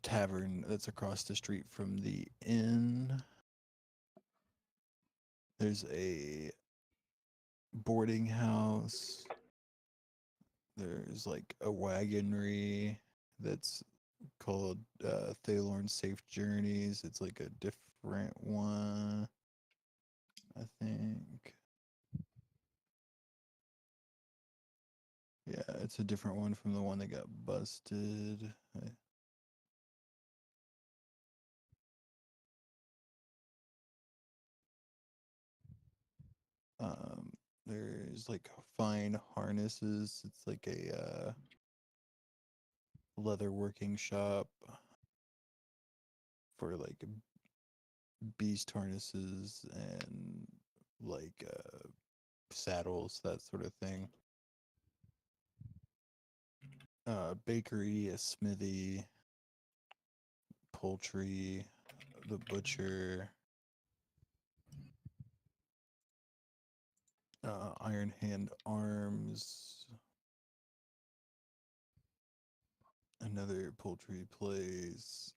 tavern that's across the street from the inn. There's a boarding house. There's like a wagonry that's called Thalorn Safe Journeys. It's like a different one, I think. Yeah, it's a different one from the one that got busted. There's like fine harnesses. It's like a leather working shop for like beast harnesses and like saddles, that sort of thing. Bakery, a smithy, poultry, the butcher, Iron Hand Arms, another poultry place.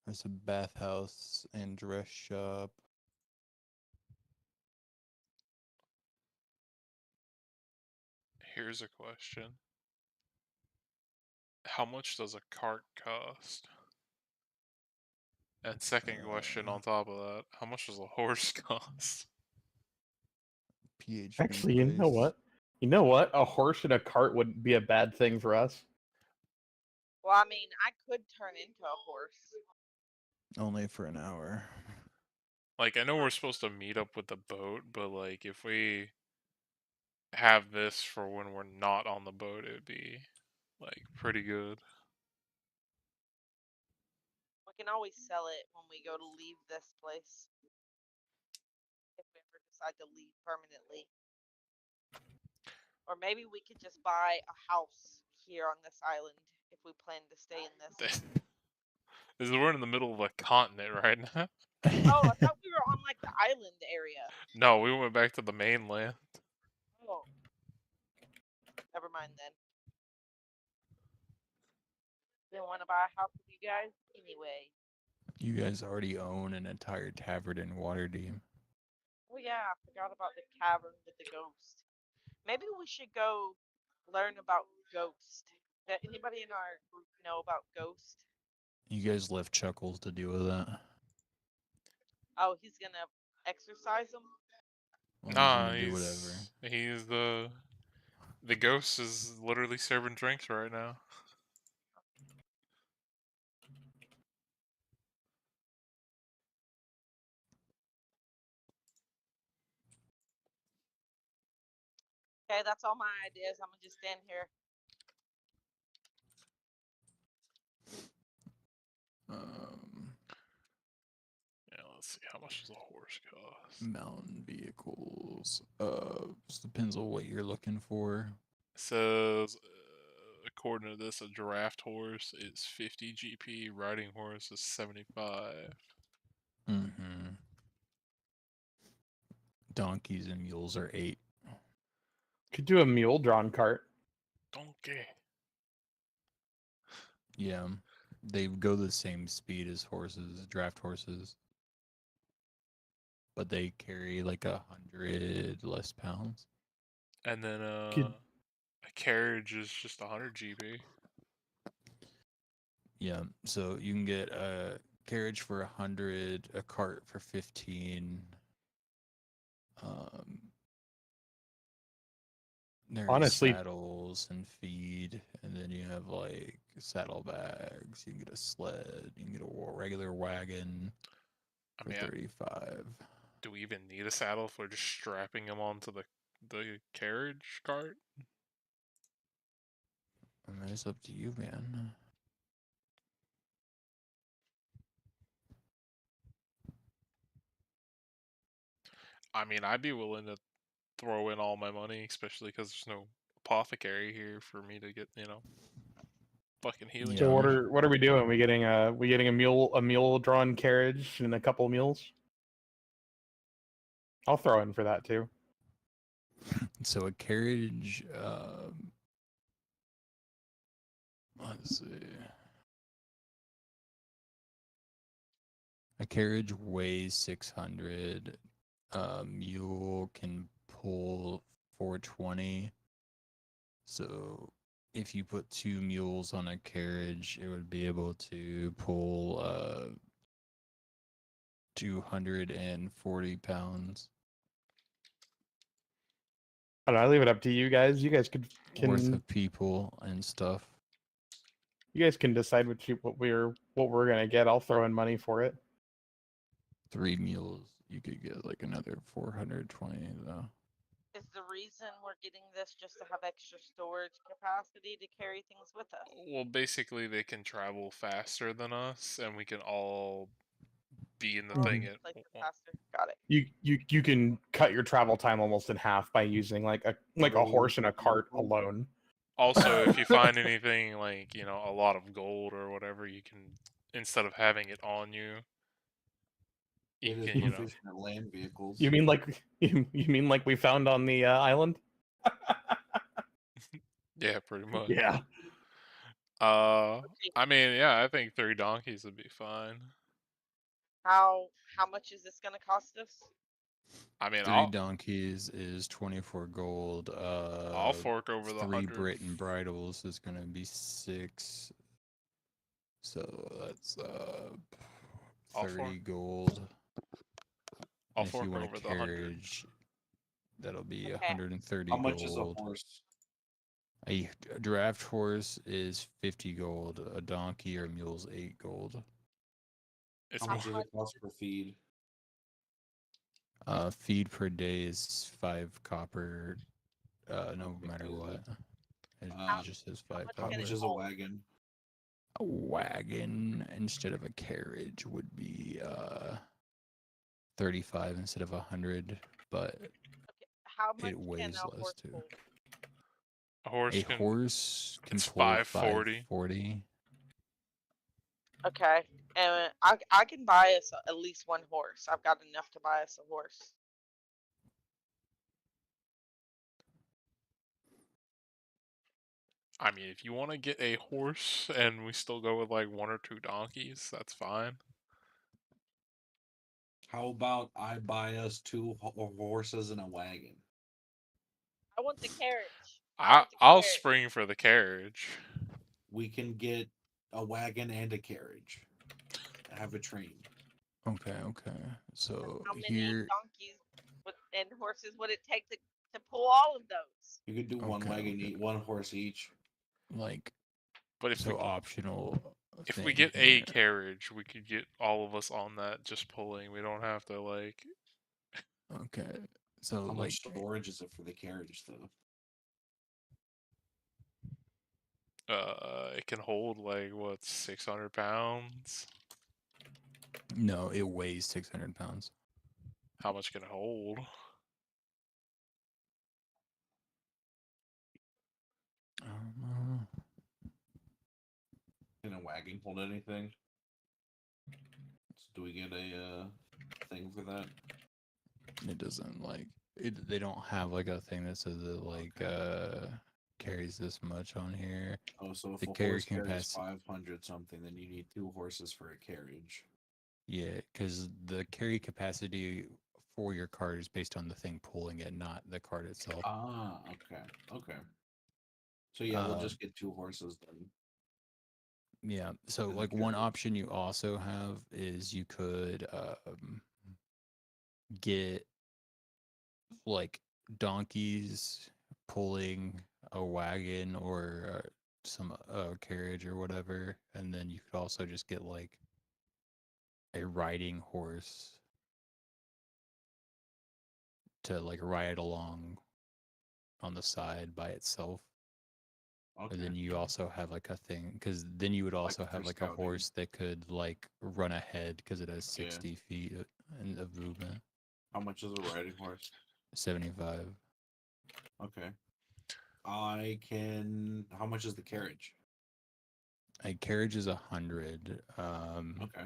There's a bathhouse and dress shop. Here's a question. How much does a cart cost? And second question on top of that, how much does a horse cost? PHP. Actually, you know place. what? You know what? A horse and a cart wouldn't be a bad thing for us. Well, I mean, I could turn into a horse. Only for an hour. Like, I know we're supposed to meet up with the boat, but like, if we have this for when we're not on the boat, it'd be like pretty good. We can always sell it when we go to leave this place. If we ever decide to leave permanently. Or maybe we could just buy a house here on this island if we plan to stay in this. Is we're in the middle of a continent right now. Oh, I thought we were on like the island area. No, we went back to the mainland. Oh. Never mind then. Didn't want to buy a house with you guys anyway. You guys already own an entire tavern in Waterdeep. Oh yeah, I forgot about the cavern with the ghost. Maybe we should go learn about Ghost. Does anybody in our group know about Ghost? You guys left Chuckles to deal with that. Oh, he's gonna exorcise him? Well, he's Nah, gonna do whatever. he's the ghost is literally serving drinks right now. Okay, that's all my ideas. I'm gonna just stand here. Yeah, let's see, how much does a horse cost? Mountain vehicles. Just depends on what you're looking for. It says, according to this, a draft horse is 50 GP, riding horse is 75. Mm-hmm. Donkeys and mules are 8. Could do a mule drawn cart. Donkey. Yeah. They go the same speed as horses, draft horses. But they carry like 100 less pounds. And then Could- a carriage is just 100 GB. Yeah, so you can get a carriage for 100, a cart for 15. There's Honestly- saddles and feed, and then you have like saddlebags. You can get a sled. You can get a regular wagon I for mean, 35. do we even need a saddle if we're just strapping him onto the carriage cart? I mean, it's up to you, man. I mean, I'd be willing to throw in all my money, especially because there's no apothecary here for me to get, fucking healing. So Yeah. what are we doing? We getting a mule drawn carriage and a couple mules? I'll throw in for that too. So a carriage, let's see. A carriage weighs 600. A mule can pull 420. So if you put 2 mules on a carriage, it would be able to pull 240 pounds I don't know, I leave it up to you guys. You guys worth can of people and stuff. decide what we're gonna get. I'll throw in money for it. 3 mules, you could get like another 420 though. Is the reason we're getting this just to have extra storage capacity to carry things with us? Well, basically, they can travel faster than us, and we can all be in the thing at Like the faster. Got it. You can cut your travel time almost in half by using like a horse and a cart alone. Also, if you find anything like, a lot of gold or whatever, you can, instead of having it on you, you It is can, more efficient at land vehicles. You mean like you mean like we found on the island? yeah, pretty much. Yeah. I mean, yeah, I think 3 donkeys would be fine. How much is this gonna cost us? I mean, 3 donkeys is 24 gold. I'll fork over the 3 100. Britain bridles is gonna be 6. So that's I'll 30 fork. gold. I'll And if you fork want a over the 100. carriage, that'll be Okay. 130 How much is a gold. horse? A draft horse is 50 gold. A donkey or mule's 8 gold. It's How more. much does it cost per feed? Feed per day is 5 copper. No Okay, matter good. what. It Uh, just says how 5 much How can copper. much it is a hold? wagon? A wagon instead of a carriage would be 35 instead of 100, but Okay. How much it can weighs a less horse too. pull? A horse A can. horse can It's pull 540. 540. Okay. And I can buy us at least one horse. I've got enough to buy us a horse. I mean, if you want to get a horse and we still go with like 1 or 2 donkeys, that's fine. How about I buy us 2 horses and a wagon? I want the carriage. I want the I'll carriage. spring for the carriage. We can get a wagon and a carriage. Have a train. Okay, okay. So How many here, donkeys and horses would it take to pull all of those? You could do one Okay, wagon, okay. one horse each. like, But if so optional. if we thing get a here. carriage, we could get all of us on that just pulling. We don't have to like. Okay, so How like, much storage is it for the carriage, though? It can hold like what 600 pounds. no, it weighs 600 pounds. How much can it hold? Can a wagon hold anything? So do we get a thing for that? It doesn't like it. They don't have like a thing that says it like carries this much on here. Oh, so if The a carriage horse carries capacity. 500 something, then you need 2 horses for a carriage. Yeah, because the carry capacity for your cart is based on the thing pulling it, not the cart itself. Ah, okay, okay. So yeah, we'll Um, just get 2 horses then. Yeah. So And like the one carriage. option you also have is you could get like donkeys pulling a wagon or some carriage or whatever, and then you could also just get like a riding horse to like ride along on the side by itself. Okay. And then you also have like a thing, because then you would also for have like a scouting. horse that could like run ahead because it has Yeah. 60 feet of movement. How much is a riding horse? 75. Okay. I can. How much is the carriage? A carriage is 100. Okay.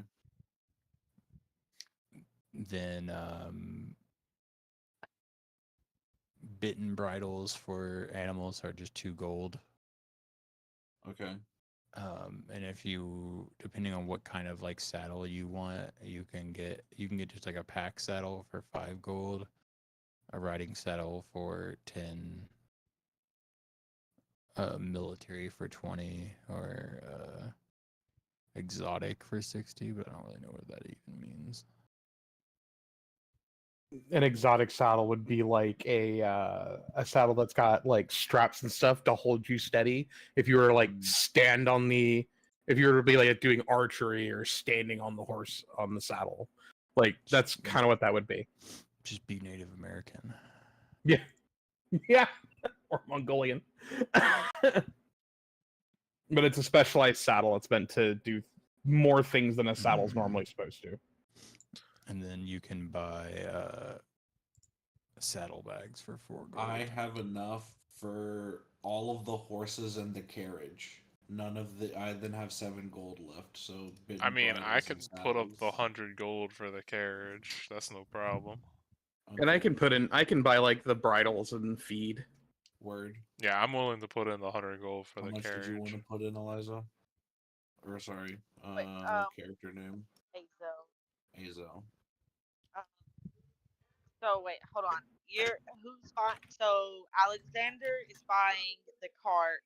Then bitten bridles for animals are just 2 gold. Okay. And if you, depending on what kind of like saddle you want, you can get just like a pack saddle for 5 gold, a riding saddle for 10, military for 20, or exotic for 60, but I don't really know what that even means. An exotic saddle would be like a saddle that's got like straps and stuff to hold you steady. If you were like if you were to be like doing archery or standing on the horse on the saddle, like that's kind of what that would be. Just be Native American. Yeah, yeah, or Mongolian. But it's a specialized saddle. It's meant to do more things than a saddle's normally supposed to. And then you can buy saddlebags for 4 gold. I have enough for all of the horses and the carriage. None of the. I then have 7 gold left. So. I mean, I can could put up the 100 gold for the carriage. That's no problem. And I can buy like the bridles and feed. Word. Yeah, I'm willing to put in the 100 gold for How the much did you want carriage. to put in, Eliza? Or sorry, Wait, character name. Hazel. Azo. So wait, hold on. Who's buying? So Alexander is buying the cart,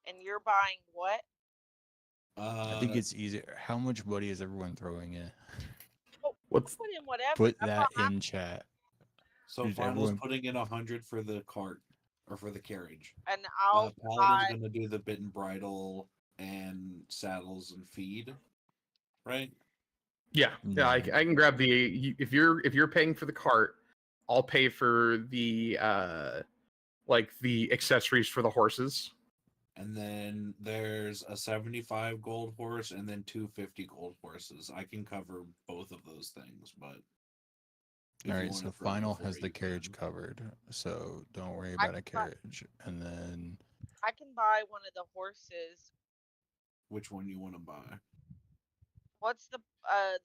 and you're buying what? I think it's easier. How much money is everyone throwing in? Oh, What's put in whatever. Put That's that all in chat. So Did Final's everyone- putting in 100 for the cart or for the carriage. and I'll Paladin's buy. gonna do the bit and bridle and saddles and feed, right? yeah, I can grab if you're paying for the cart, I'll pay for the like the accessories for the horses. And then there's a 75 gold horse and then 250 gold horses. I can cover both of those things, but if All you right, wanna so throw in Final for has it, the you carriage can. covered, so don't worry I about a can buy- carriage. And then I can buy one of the horses. Which one you want to buy? What's the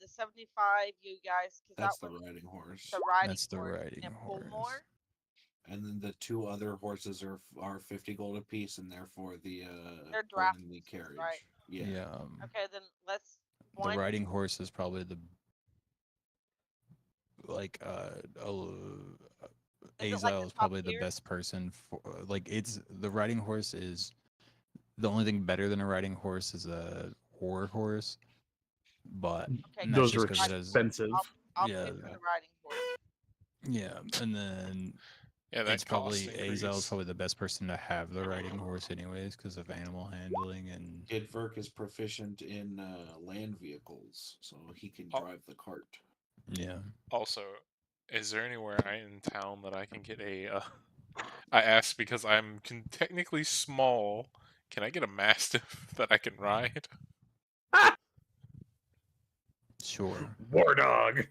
75 you guys? Because that That's the one, riding horse. the riding that's the horse, riding and pull horse. more. And then the two other horses are 50 gold apiece, and therefore the They're pulling draft the horses, carriage. right? Yeah. Yeah. Okay, then let's The one. riding horse is probably the like Is it Azile like the is top probably the tier? best person for like it's the riding horse is the only thing better than a riding horse is a war horse, but Okay, and Those that's are just because it has expensive. I'll yeah pay for the riding horse. yeah, and then Yeah, that it's probably cost Azile is increase. probably the best person to have the riding horse anyways because of animal handling and Kid Verk is proficient in land vehicles, so he can Oh. drive the cart. yeah. Also, is there anywhere in town that I can get a? I asked because I'm technically small. Can I get a mastiff that I can ride? Sure. War dog.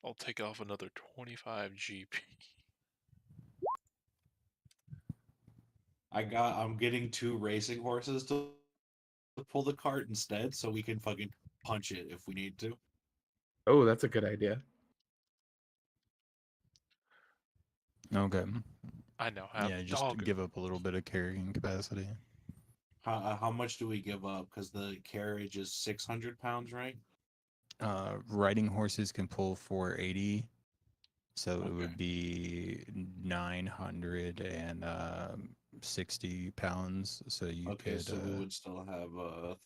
I'll take off another 25 GP. I'm getting two racing horses to pull the cart instead, so we can fucking punch it if we need to. Oh, that's a good idea. Okay. I now have Yeah, just dog. give up a little bit of carrying capacity. How much do we give up? Because the carriage is 600 pounds, right? Riding horses can pull 480, so it Okay. would be 960 pounds. So you Okay, could, so we would still have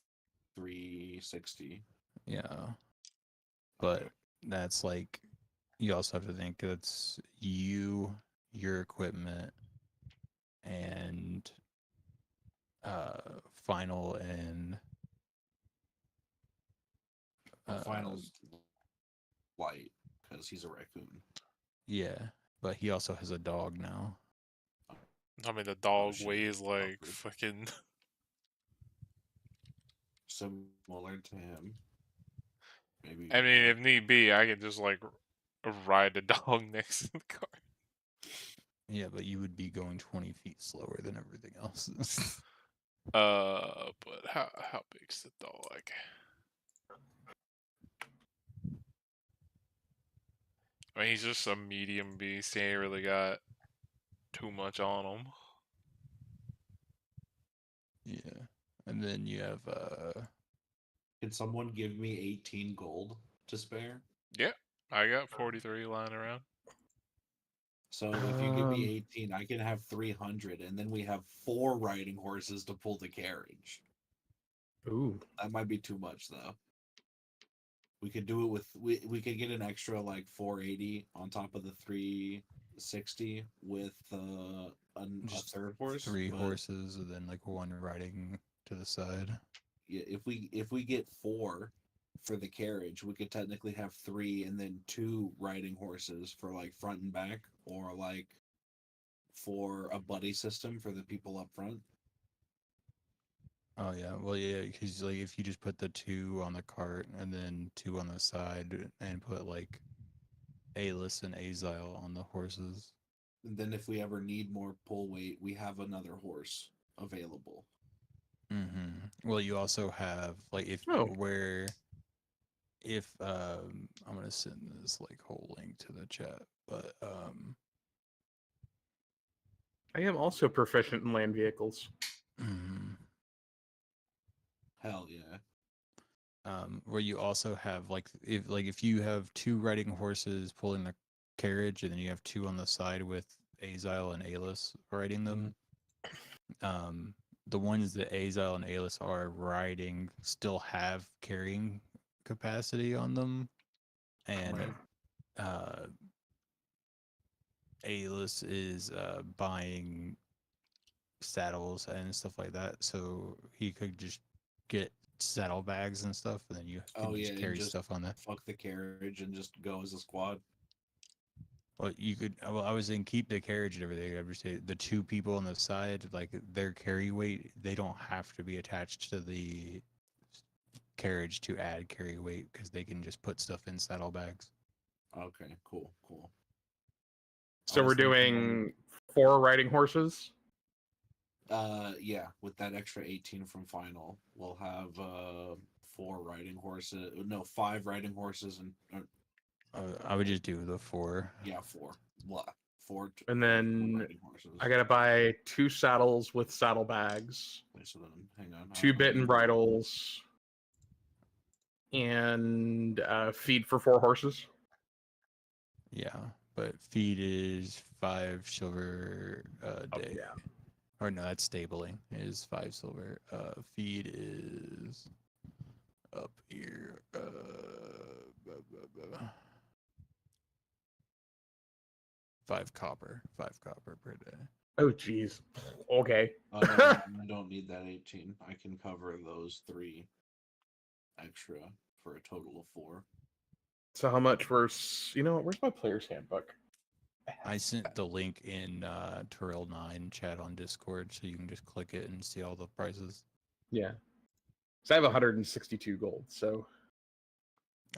360. yeah. But Okay. that's like you also have to think that's you, your equipment, and Final and Finals light because he's a raccoon. yeah. But he also has a dog now. I mean, the dog shit. weighs like Awkward. fucking. Similar to him. Maybe. I mean, more. if need be, I could just like ride the dog next to the car. Yeah, but you would be going 20 feet slower than everything else. But how big's the dog? I mean, he's just a medium beast. He ain't really got too much on him. Yeah. And then you have Can someone give me 18 gold to spare? Yeah, I got 43 lying around. So if you give me Um, 18, I can have 300, and then we have 4 riding horses to pull the carriage. Ooh. That might be too much, though. We could do it with we could get an extra like 480 on top of the 360 with a just third horse. 3 but horses and then like one riding to the side. yeah, if we get 4 for the carriage, we could technically have 3 and then 2 riding horses for like front and back, or like for a buddy system for the people up front. Oh yeah, well yeah, because like if you just put the 2 on the cart and then 2 on the side and put like Alis and Azile on the horses. And then if we ever need more pull weight, we have another horse available. Well, you also have like Oh. if I'm gonna send this like whole link to the chat, but I am also proficient in land vehicles. mhm. Hell yeah. where you also have if you have two riding horses pulling the carriage, and then you have two on the side with Azile and Alis riding them. The ones that Azile and Alis are riding still have carrying capacity on them, and Right. Alis is buying saddles and stuff like that, so he could just get saddlebags and stuff, and then you can Oh yeah, just and carry just stuff on that. fuck the carriage and just go as a squad. Well, you could. Well, I was saying keep the carriage and everything. I just say the two people on the side, like their carry weight, they don't have to be attached to the carriage to add carry weight because they can just put stuff in saddlebags. Okay, cool. I So was we're thinking doing 4 riding horses. yeah, with that extra 18 from final, we'll have 4 riding horses. No, 5 riding horses and I would just do the 4. yeah, 4. Blah. 4 And then riding horses. I gotta buy 2 saddles with saddlebags, Wait, so then hang on. 2 bitten bridles, and feed for 4 horses. Yeah, but feed is 5 silver a Oh, day. yeah. Or no, that's stabling is 5 silver. Feed is up here. 5 copper. 5 copper per day. Oh, jeez. Okay. No, I don't need that 18. I can cover those 3 extra for a total of 4. So how much for? You know what? Where's my player's handbook? I sent the link in Terrell 9 chat on Discord, so you can just click it and see all the prices. Yeah. So I have 162 gold. So.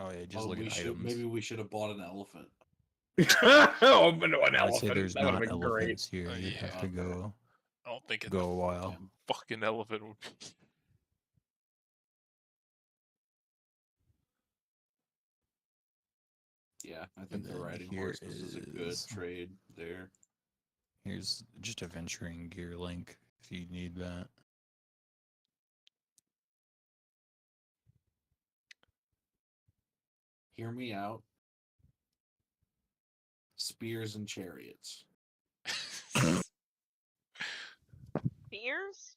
Oh yeah, just look at items. Maybe we should have bought an elephant. Oh, but no, an I'd elephant. say there's That would not have been great. elephants here. You'd have to okay. go I don't think go a while. fucking elephant would be. Yeah, I And think the then riding here horses is a good is- trade there. Here's just a venturing gear link if you need that. Hear me out. Spears and chariots. Fears?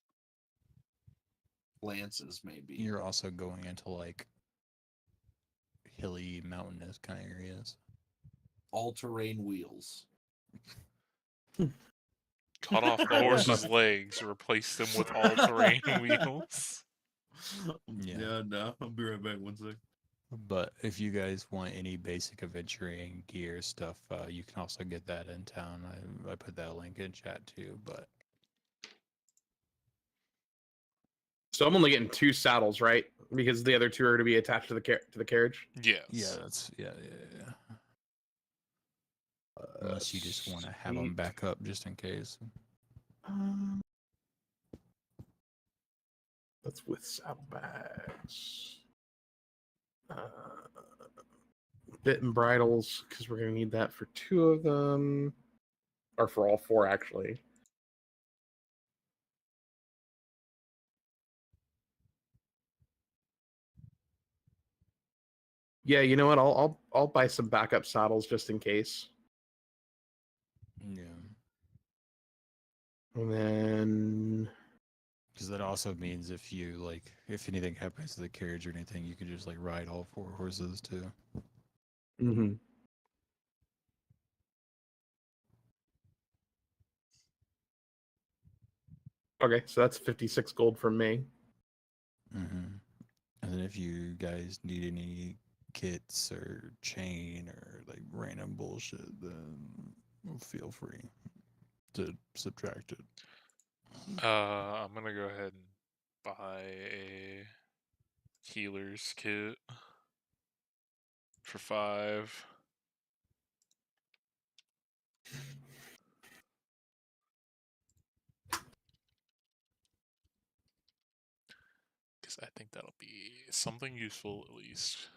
Lances, maybe. You're also going into like hilly, mountainous kind of areas. All-terrain wheels. Cut off the horse's legs, replace them with all-terrain wheels. Yeah. No, I'll be right back. 1 sec. But if you guys want any basic adventuring gear stuff, you can also get that in town. I put that link in chat too. But So I'm only getting 2 saddles, right? Because the other 2 are going to be attached to the carriage. Yes. yeah, that's yeah. Unless you just want to have them sweet. back up just in case. That's with saddlebags. Bit and bridles, because we're going to need that for 2 of them. Or for all 4, actually. Yeah, you know what? I'll buy some backup saddles just in case. Yeah. And then Because that also means if anything happens to the carriage or anything, you can just like ride all 4 horses too. Okay, so that's 56 gold from me. And then if you guys need any kits or chain or like random bullshit, then feel free to subtract it. I'm gonna go ahead and buy a healer's kit for 5. Because I think that'll be something useful at least.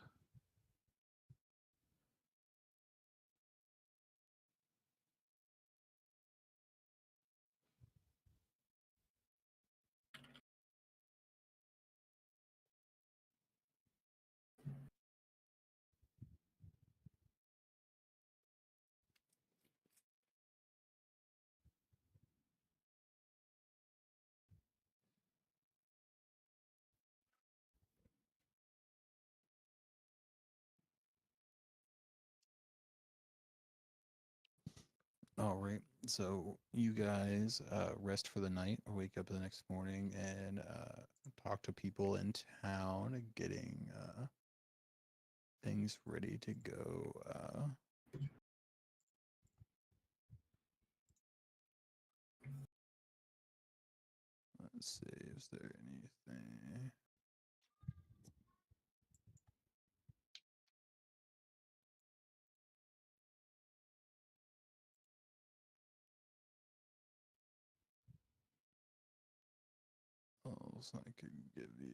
All right. So you guys rest for the night, wake up the next morning, and talk to people in town, getting things ready to go. Let's see, is there anything? Else I could give you?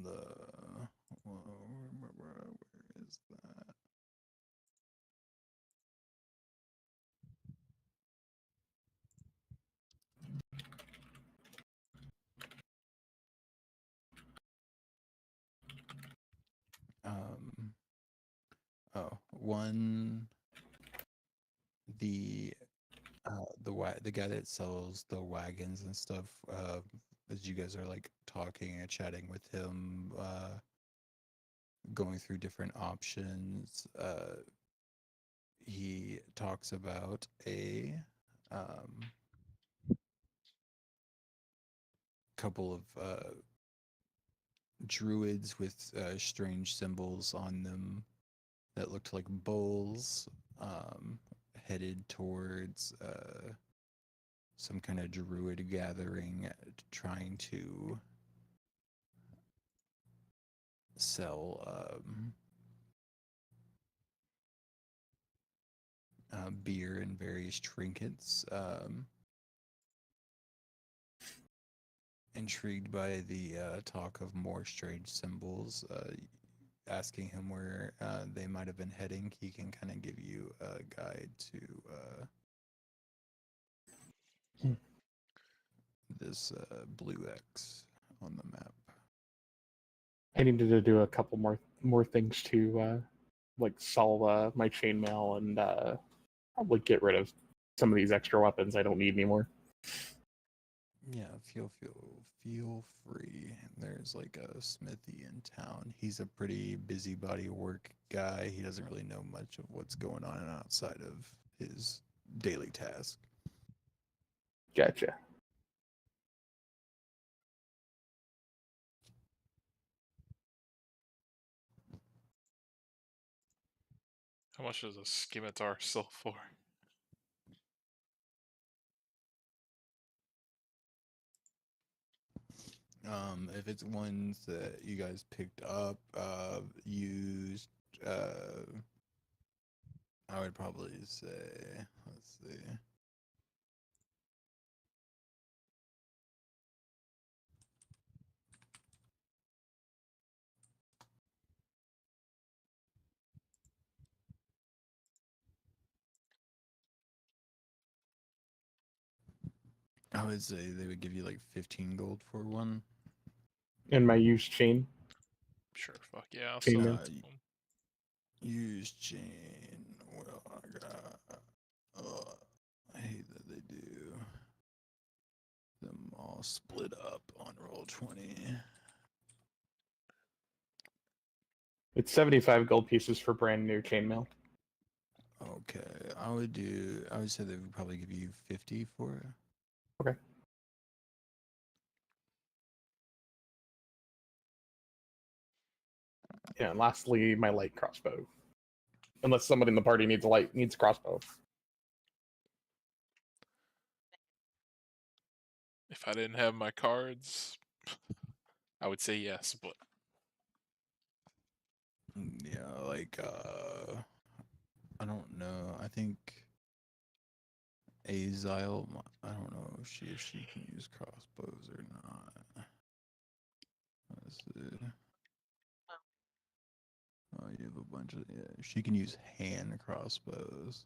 The where is that? Oh, one the the guy that sells the wagons and stuff. As you guys are like talking and chatting with him, going through different options, he talks about a couple of druids with strange symbols on them that looked like bowls, headed towards some kind of druid gathering, trying to sell beer and various trinkets. Intrigued by the talk of more strange symbols, asking him where they might have been heading, he can kind of give you a guide to this blue X on the map. I needed to do a couple more things to like solve my chainmail and probably get rid of some of these extra weapons I don't need anymore. Yeah, feel free. There's like a smithy in town. He's a pretty busybody work guy. He doesn't really know much of what's going on outside of his daily task. Gotcha. How much does a scimitar sell for? If it's ones that you guys picked up, used, I would probably say, let's see. I would say they would give you like 15 gold for one. And my used chain. Sure, fuck yeah, I'll Chainmail. sell it to 'em. Use chain. Well, I got. I hate that they do them all split up on Roll20. It's 75 gold pieces for brand new chainmail. Okay, I would say they would probably give you 50 for it. Okay. Yeah, and lastly, my light crossbow. Unless somebody in the party needs a crossbow. If I didn't have my cards, I would say yes, but Yeah, like I don't know. I think Azile. I don't know if she can use crossbows or not. Let's see. Oh, you have a bunch of yeah. She can use hand crossbows.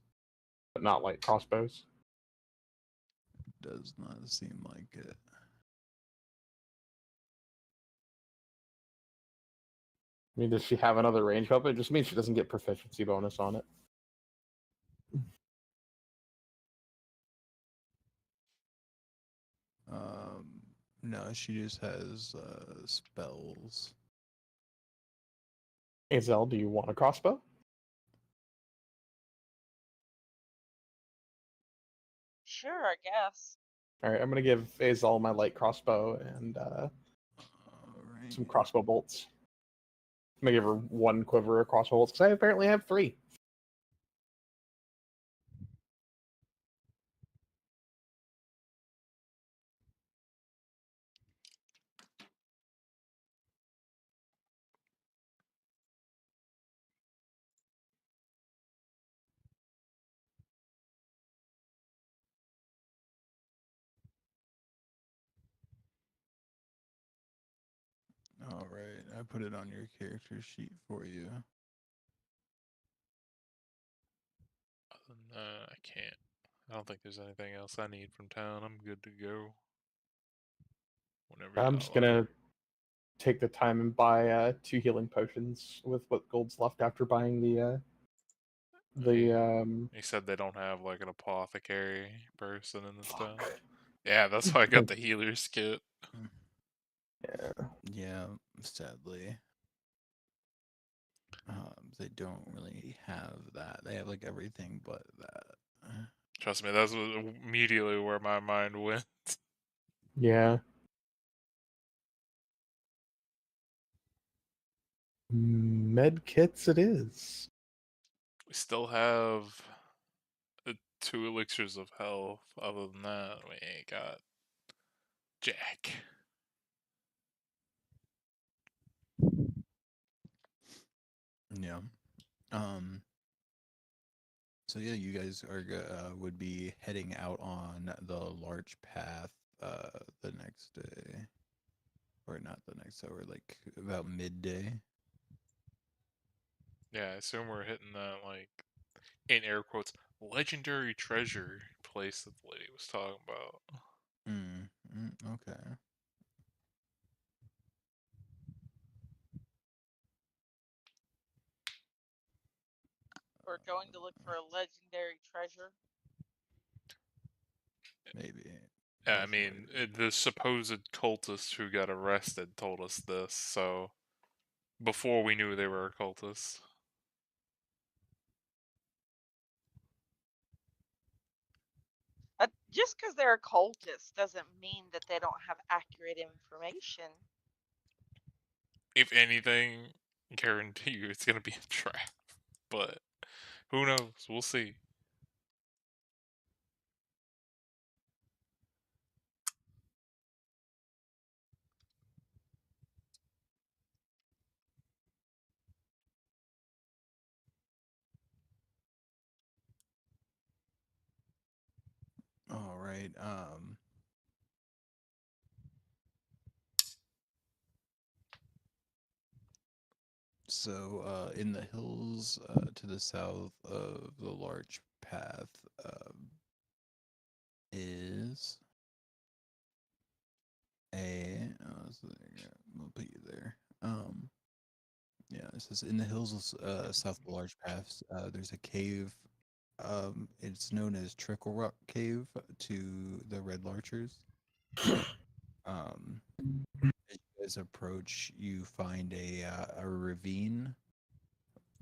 But not light crossbows. Does not seem like it. I mean, does she have another range weapon? It just means she doesn't get proficiency bonus on it. No, she just has spells. Azel, do you want a crossbow? Sure, I guess. All right, I'm gonna give Azel my light crossbow and Alright. some crossbow bolts. I'm gonna give her one quiver of crossbow bolts because I apparently have 3. Alright, I put it on your character sheet for you. other than that, I can't. I don't think there's anything else I need from town. I'm good to go. Whenever I'm y'all just are. gonna take the time and buy 2 healing potions with what gold's left after buying the He said they don't have like an apothecary person in this town. fuck. Yeah, that's why I got the healer's kit. Yeah. Yeah, sadly. They don't really have that. They have like everything but that. Trust me, that's immediately where my mind went. Yeah. Med kits it is. We still have 2 elixirs of health. Other than that, we ain't got jack. Yeah. So yeah, you guys are would be heading out on the large path the next day, or not the next hour, like about midday. Yeah, I assume we're hitting that, like, in air quotes, legendary treasure place that the lady was talking about. Okay. We're going to look for a legendary treasure. Maybe. Yeah, I That's mean, right. the supposed cultist who got arrested told us this, so before we knew they were occultists. Just because they're cultists doesn't mean that they don't have accurate information. If anything, guarantee you it's gonna be a trap. But who knows? We'll see. All right. So in the hills to the south of the large path is so we'll put you there. Yeah, it says in the hills south of the large path, there's a cave. It's known as Trickle Rock Cave to the Red Larchers. As you guys approach, you find a ravine.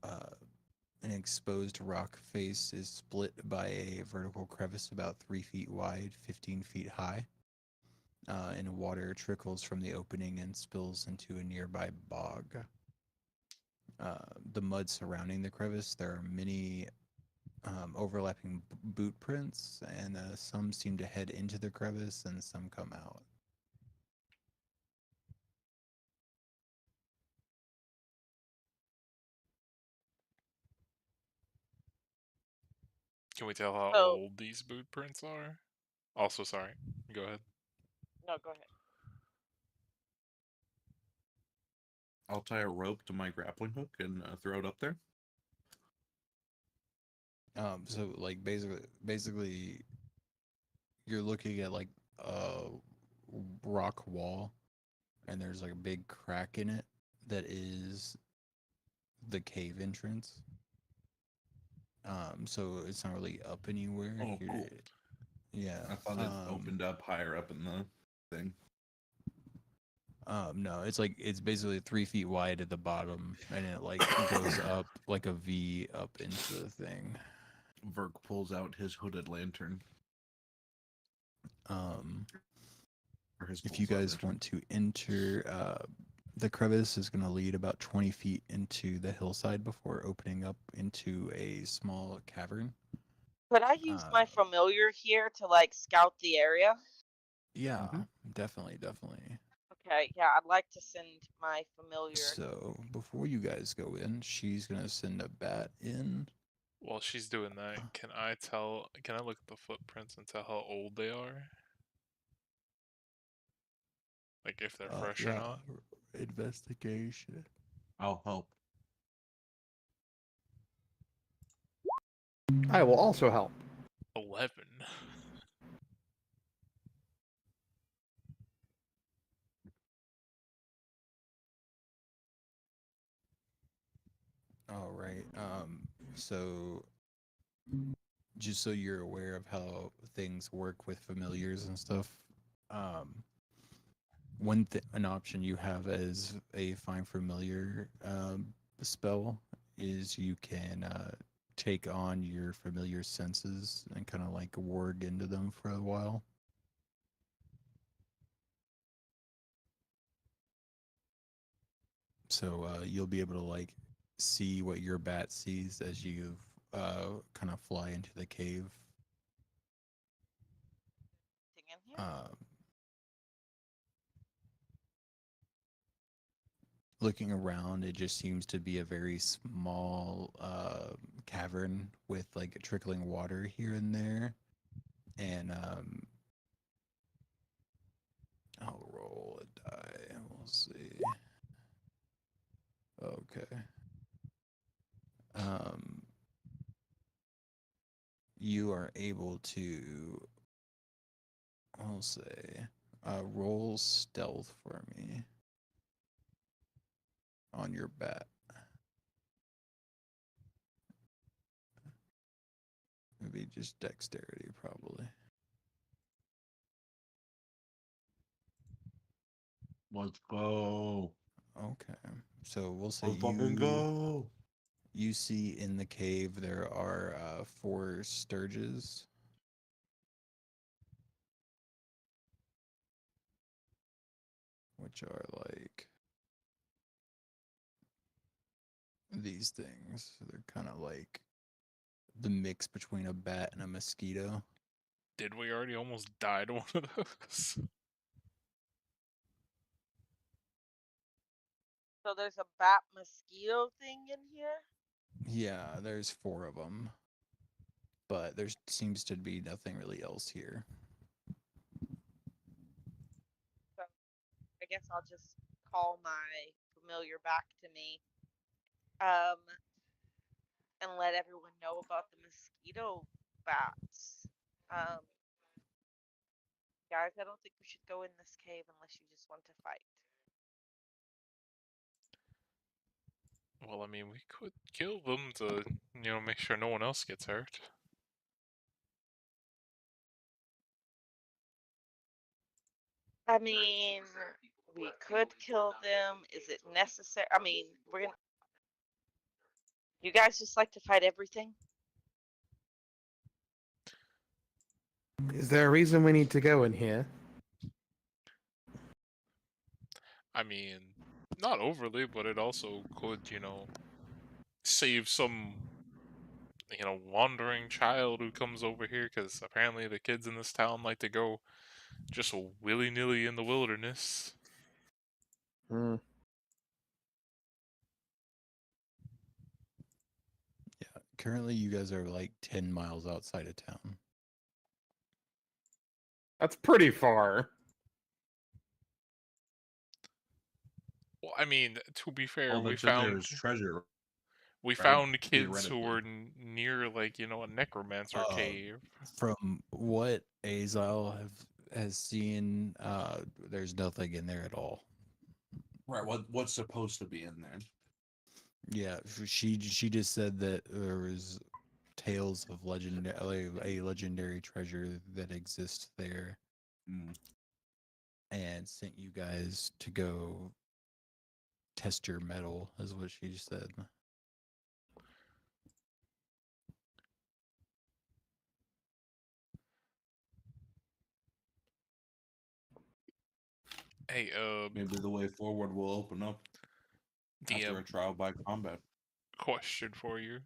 An exposed rock face is split by a vertical crevice about 3 feet wide, 15 feet high. And water trickles from the opening and spills into a nearby bog. the mud surrounding the crevice, there are many overlapping boot prints, and some seem to head into the crevice and some come out. Can we tell how So- old these boot prints are? Also, sorry. Go ahead. No, go ahead. I'll tie a rope to my grappling hook and throw it up there. So like basically, you're looking at like a rock wall, and there's like a big crack in it that is the cave entrance. So it's not really up anywhere. Oh, cool. Yeah. I thought it opened up higher up in the thing. No, it's basically 3 feet wide at the bottom, and it like goes up like a V up into the thing. Verk pulls out his hooded lantern. Or his If you pulsar guys lantern. want to enter, the crevice is going to lead about 20 feet into the hillside before opening up into a small cavern. Could I use my familiar here to like scout the area? Yeah, Mhm. definitely. Okay, yeah, I'd like to send my familiar. So before you guys go in, she's going to send a bat in. While she's doing that, can I look at the footprints and tell how old they are? Like if they're fresh or not? Investigation. I'll help. I will also help. 11. All right. So just so you're aware of how things work with familiars and stuff, an option you have as a find familiar spell is you can take on your familiar senses and kind of like warg into them for a while. So you'll be able to like see what your bat sees as you kind of fly into the cave. Thing in here? Looking around, it just seems to be a very small cavern with like trickling water here and there. And I'll roll a die. We'll see. Okay. You are able to, I'll say, roll stealth for me on your bat. Maybe just dexterity, probably. Let's go. Okay. So we'll say Let's fucking go. you see in the cave there are 4 sturges. Which are like these things. They're kind of like the mix between a bat and a mosquito. Did we already almost die to one of those? So there's a bat mosquito thing in here? Yeah, there's 4 of them. But there seems to be nothing really else here. So I guess I'll just call my familiar back to me. And let everyone know about the mosquito bats. Guys, I don't think we should go in this cave unless you just want to fight. Well, I mean, we could kill them to, make sure no one else gets hurt. I mean, we could kill them. Is it necessary? I mean, we're gonna. You guys just like to fight everything? Is there a reason we need to go in here? I mean, not overly, but it also could, save some, wandering child who comes over here, because apparently the kids in this town like to go just willy-nilly in the wilderness. Hmm. Yeah. Currently, you guys are like 10 miles outside of town. That's pretty far. Well, I mean, to be fair, All we that's in there found is treasure. we right? found kids who Theoretically. were near, like, a necromancer Uh, cave. From what Azal has seen, there's nothing in there at all. Right. What's supposed to be in there? Yeah, she just said that there was tales of a legendary treasure that exists there, Mm. and sent you guys to go test your metal, is what she said. Hey, Maybe the way forward will open up after a trial by combat. question for you.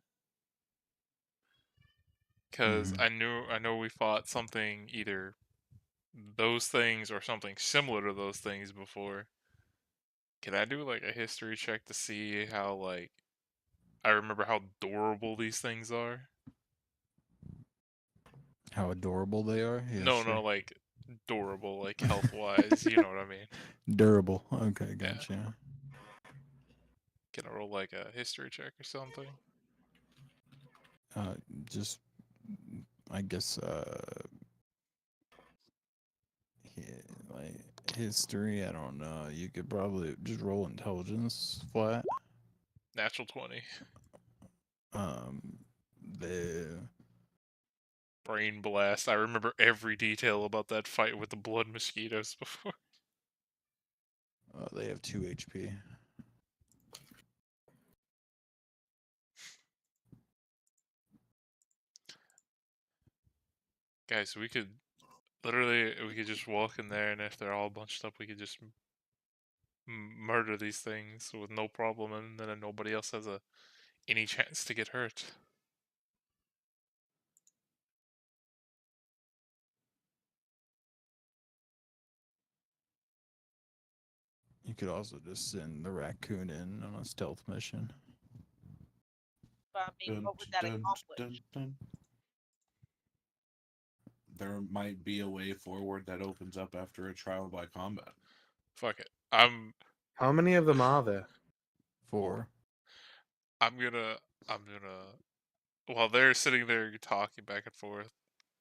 Because Mhm. I know we fought something, either those things or something similar to those things before. Can I do like a history check to see how, like, I remember how adorable these things are? How adorable they are. Yeah, No, sure. like durable, like health wise. You know what I mean? Durable. Okay, Yeah. gotcha. Can I roll like a history check or something? Just, I guess, like history. I don't know. You could probably just roll intelligence flat. Natural 20. The Brain blast. I remember every detail about that fight with the blood mosquitoes before. they have 2 HP. Guys, we could just walk in there, and if they're all bunched up, we could just murder these things with no problem, and then nobody else has any chance to get hurt. You could also just send the raccoon in on a stealth mission. But I mean, Dun, what would that dun, accomplish? dun, dun. There might be a way forward that opens up after a trial by combat. Fuck it. How many of them are there? 4. I'm gonna while they're sitting there talking back and forth,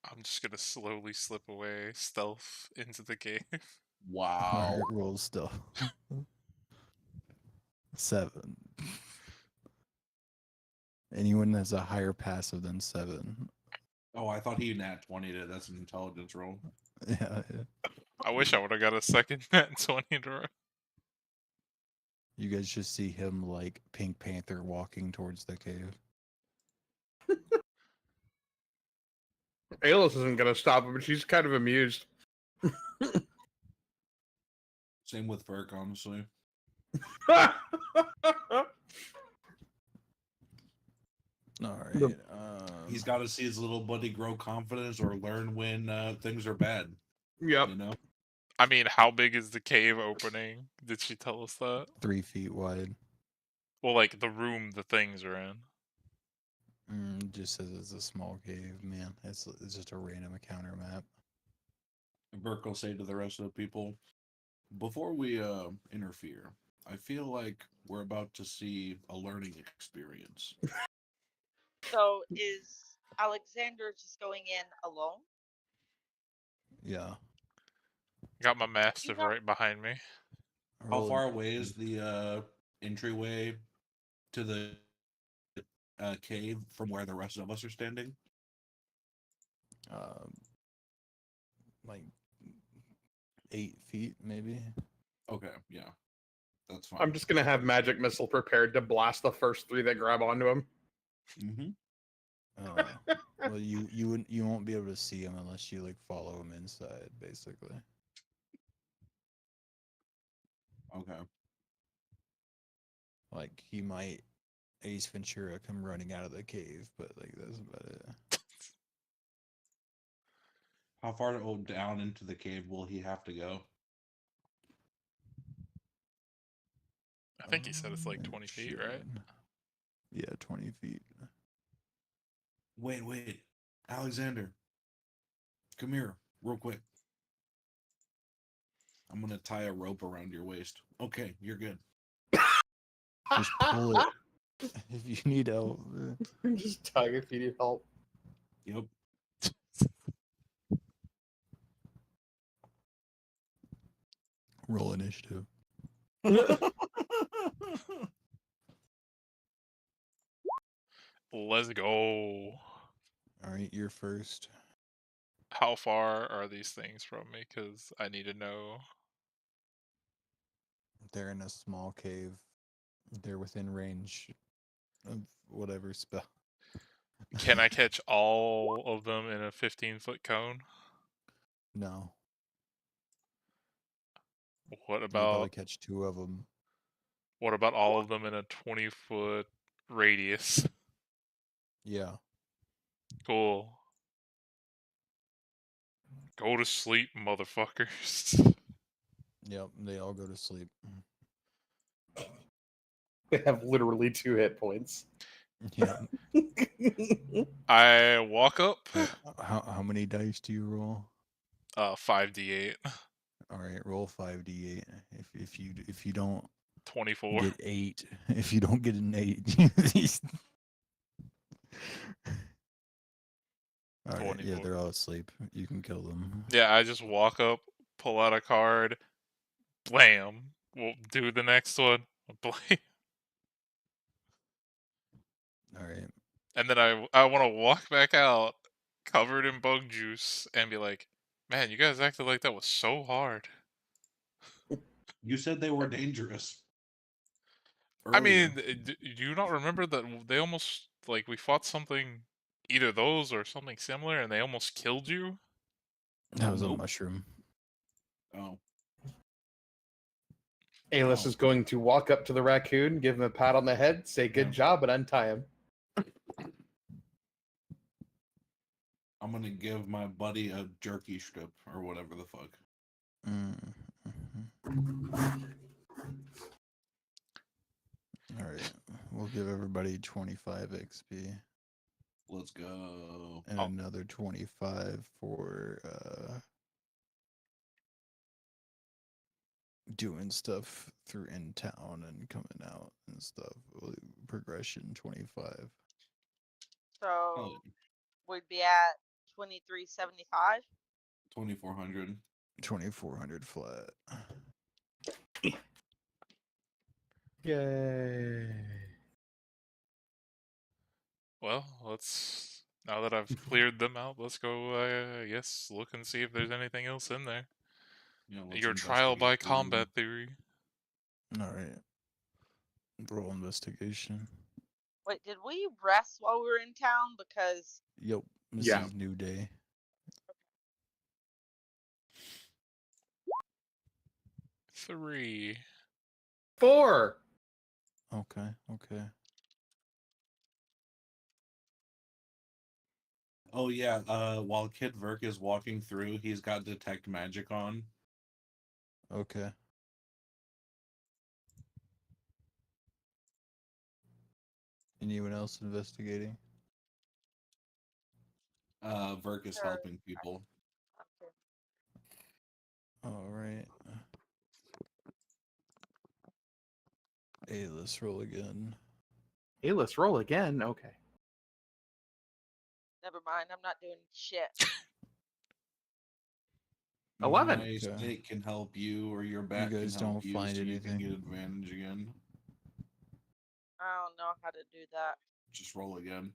I'm just gonna slowly slip away, stealth into the cave. Wow. Alright, roll stealth. 7. Anyone that's a higher passive than 7. Oh, I thought he nat 20 did. That's an intelligence roll. Yeah. I wish I would have got a second nat 20 in a row. You guys just see him like Pink Panther walking towards the cave. Ayla isn't gonna stop him, but she's kind of amused. Same with Ferk, honestly. Alright. He's got to see his little buddy grow confidence or learn when things are bad. Yep. You know? I mean, how big is the cave opening? Did she tell us that? 3 feet wide. Well, like the room the things are in. Just says it's a small cave, man. It's just a random encounter map. Burke will say to the rest of the people, before we interfere, I feel like we're about to see a learning experience. So is Alexander just going in alone? Yeah. Got my mastiff know- right behind me. How Roll far away is the entryway to the cave from where the rest of us are standing? Like 8 feet, maybe. Okay, yeah. That's fine. I'm just gonna have magic missile prepared to blast the first 3 that grab onto him. Mm-hmm. Well, you won't be able to see him unless you like follow him inside, basically. Okay. Like he might Ace Ventura come running out of the cave, but like that's about it. How far down into the cave will he have to go? I think he said it's like 20 feet, right? Yeah, 20 feet. Wait, Alexander, come here, real quick. I'm gonna tie a rope around your waist. Okay, you're good. Just pull it if you need help. Just tug if you need help. Yep. Roll initiative. Let's go. All right, you're first. How far are these things from me? Because I need to know. They're in a small cave. They're within range of whatever spell. Can I catch all of them in a 15-foot cone? No. What You could probably about catch 2 of them. all of them in a 20-foot radius? Yeah. Cool. Go to sleep, motherfuckers. Yep. They all go to sleep. They have literally 2 hit points. Yeah. I walk up. How many dice do you roll? 5d8. All right, roll 5d8. If you don't 24. get 8, if you don't get an 8, all right, yeah, 24. they're all asleep. You can kill them. Yeah, I just walk up, pull out a card, blam. We'll do the next one. Blam. All right. And then I want to walk back out, covered in bug juice, and be like, man, you guys acted like that was so hard. You said they were dangerous. I Earlier. mean, do you not remember that they almost, like, we fought something, either those or something similar, and they almost killed you? That was a Nope. mushroom. Oh. Alis Oh. is going to walk up to the raccoon, give him a pat on the head, say good Yeah. job, and untie him. I'm gonna give my buddy a jerky strip or whatever the fuck. All right. We'll give everybody 25 XP Let's go. and Oh. another 25 for doing stuff through in town and coming out and stuff. Progression 25. So Oh, we'd be at 2375. 2400. 2400 flat. Yay. Well, let's, now that I've cleared them out, let's go, I guess, look and see if there's anything else in there. Yeah, let's Your trial by investigate the room. combat theory. All right. Roll investigation. Wait, did we rest while we were in town? Because Yep. This Yeah. is new day. 3. 4. Okay. Okay. Oh yeah, while Kid Verk is walking through, he's got detect magic on. Okay. Anyone else investigating? Verk is Sure. helping people. okay. All right. Hey, let's roll again. Hey, let's roll again. Okay. Never mind, I'm not doing shit. 11. My Okay. snake can help you, or your bat guys can help don't you, find so you can anything? get advantage again. I don't know how to do that. Just roll again.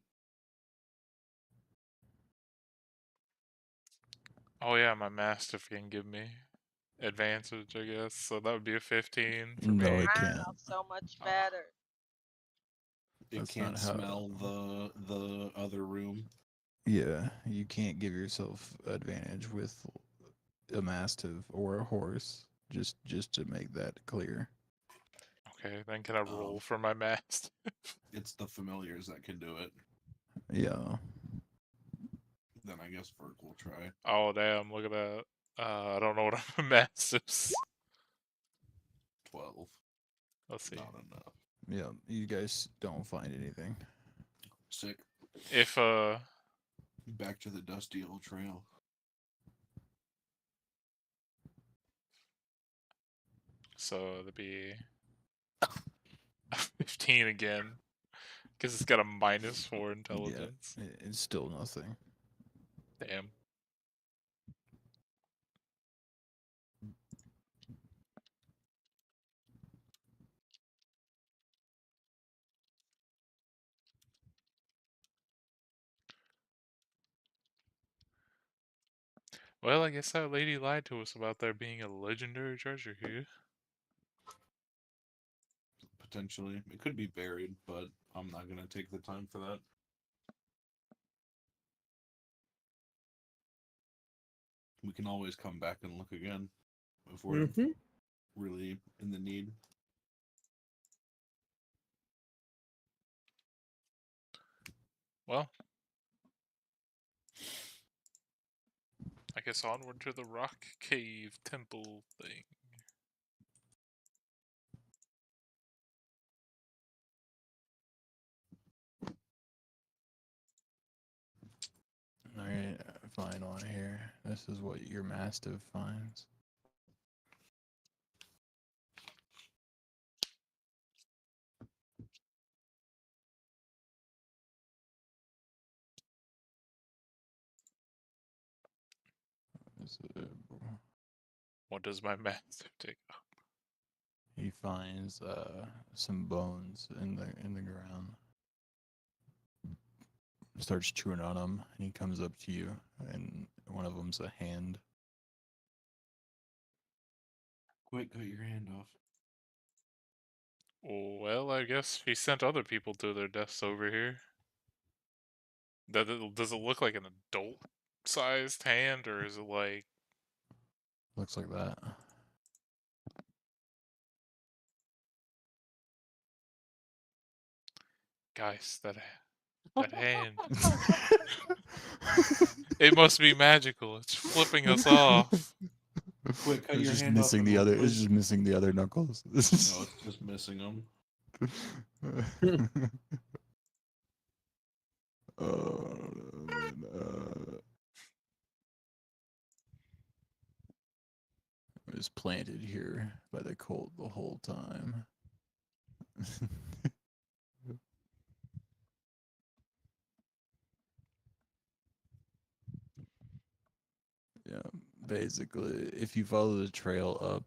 Oh yeah, my mastiff can give me advantage, I guess. So that would be a 15 for No, me. it Wow, can't. so much Oh. better. It That's can't not how- smell the other room. Yeah, you can't give yourself advantage with a mastiff or a horse. Just to make that clear. Okay, then can I roll for my mast? It's the familiars that can do it. Yeah. Then I guess Ferg will try. Oh damn! Look at that. I don't know what a mast is. 12. Let's see. Not enough. Yeah. You guys don't find anything. Sick. If Back to the dusty old trail. so it'd be 15 again, because it's got a -4 intelligence. Yeah. It's still nothing. Damn. Well, I guess that lady lied to us about there being a legendary treasure here. Potentially. It could be buried, but I'm not going to take the time for that. We can always come back and look again if we're really in the need. Well, I guess onward to the rock cave temple thing. All right. Fine on here. This is what your mastiff finds. What does my master take up? He finds some bones in the ground. Starts chewing on them, and he comes up to you, and one of them's a hand. Quick, cut your hand off. Well, I guess he sent other people to their deaths over here. Does it look like an adult-sized hand, or is it like... Looks like that. Guys, that hand. It must be magical. It's flipping us off. Quick, cut It's your just hand off missing and the we'll other. quit. It's just missing the other knuckles. No, it's just missing them. I was planted here by the cult the whole time. Yeah, basically, if you follow the trail up,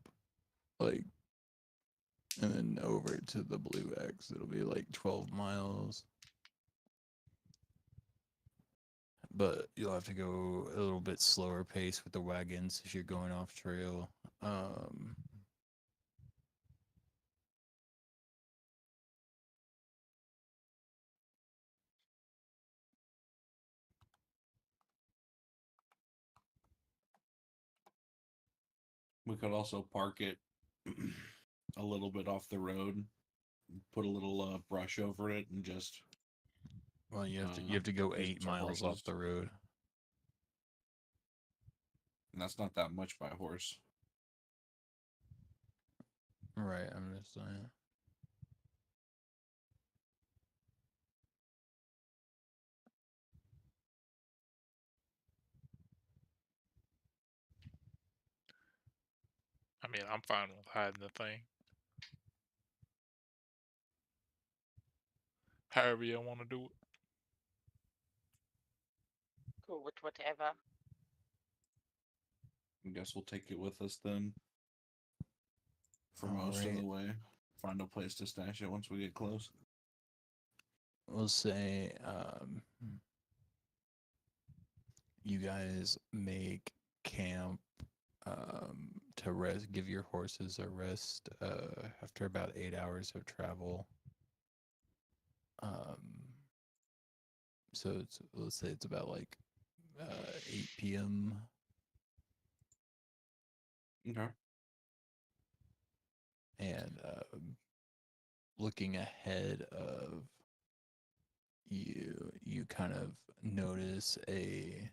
like, and then over to the blue X, it'll be like 12 miles. But you'll have to go a little bit slower pace with the wagons if you're going off trail. We could also park it a little bit off the road, put a little brush over it, and just. Well, you have to go use 8 our miles horses. off the road. And that's not that much by horse. Right, I'm just saying. I mean, I'm fine with hiding the thing. However you want to do it. Cool with whatever. I guess we'll take it with us then. For most of the way. Find a place to stash it once we get close. We'll say you guys make camp to rest, give your horses a rest after about 8 hours of travel. So let's say it's about like 8 p.m. Okay. And looking ahead of you, you kind of notice a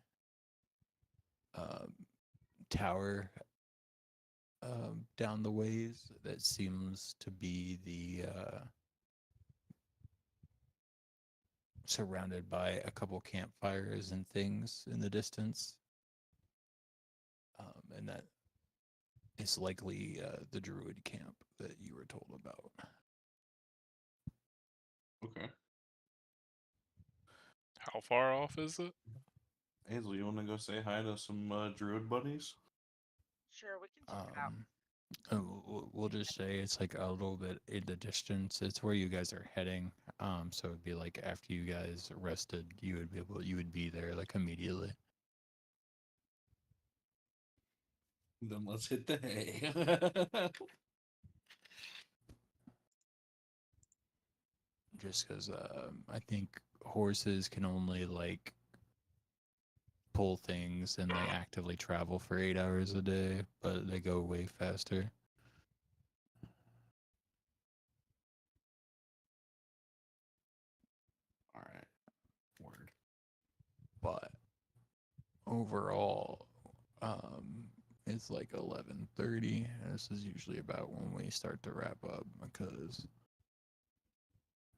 tower down the ways that seems to be the surrounded by a couple campfires and things in the distance, and that is likely the druid camp that you were told about. Okay. How far off is it? Hazel, you want to go say hi to some druid buddies? Sure, we can check it out. We'll just say it's like a little bit in the distance. It's where you guys are heading. So it'd be like after you guys rested, you would be there like immediately. Then let's hit the hay. Just because I think horses can only like pull things and they actively travel for 8 hours a day, but they go way faster. All right. Word. But overall, it's like 11:30. This is usually about when we start to wrap up because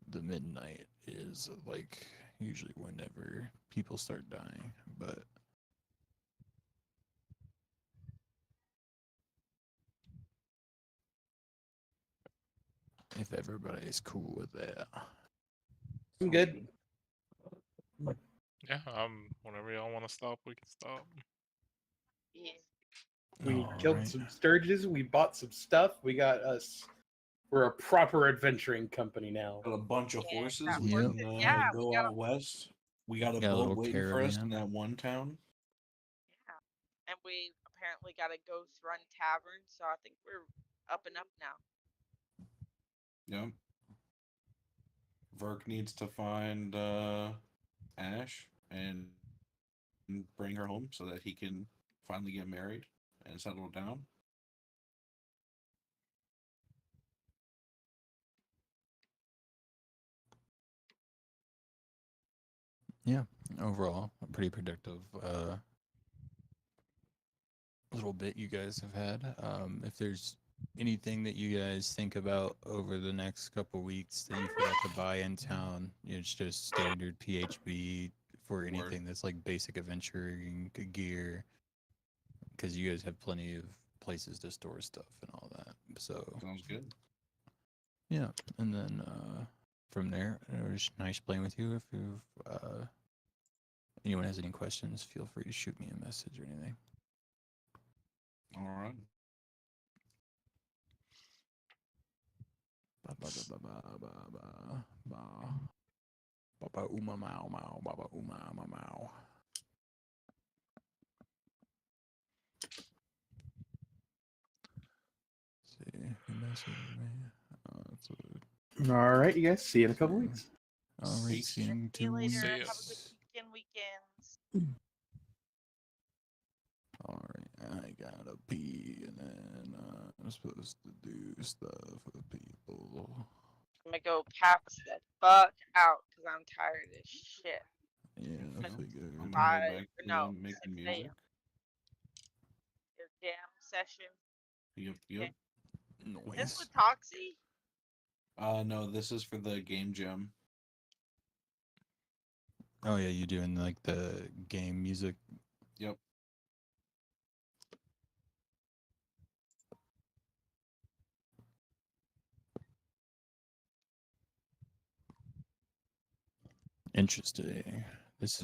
the midnight is like usually whenever people start dying. But if everybody is cool with that, I'm good. Yeah, whenever y'all want to stop, we can stop. Yeah. We all killed right. some sturges. We bought some stuff. We got us. We're a proper adventuring company now. Got a bunch of Yeah, horses. got We Yep. can Yeah, we go got out west. We got a Got a boat little waiting for us in caravan. that one town. Yeah. And we apparently got a ghost run tavern, so I think we're up and up now. Yep. Verk needs to find Ash and bring her home so that he can finally get married and settle down. Yeah, overall, a pretty productive little bit you guys have had. If there's anything that you guys think about over the next couple weeks that you forgot to buy in town, it's just standard PHB for anything that's like basic adventuring gear, because you guys have plenty of places to store stuff and all that. So Sounds good. yeah, and then from there, it was nice playing with you. If you've anyone has any questions, feel free to shoot me a message or anything. All right. Ba ba ba ba ba ba ba ba. Baba uma mau mau. Baba uma ma mau. See who messaged me. That's a, All right, you guys. See you in a couple weeks. all right, Peace. see you in See you 2 later. See weeks. ya. Have a good weekends. All right, I gotta pee, and then I'm supposed to do stuff for people. I'm gonna go pass the fuck out because I'm tired as shit. Yeah, I But figured. I'm gonna Five head back or to no, making 6 music. a.m. Your jam session. Yep, yep. Is this Noise. with Toxie? No, this is for the game jam. Oh yeah, you doing like the game music? Yep. Interesting. This is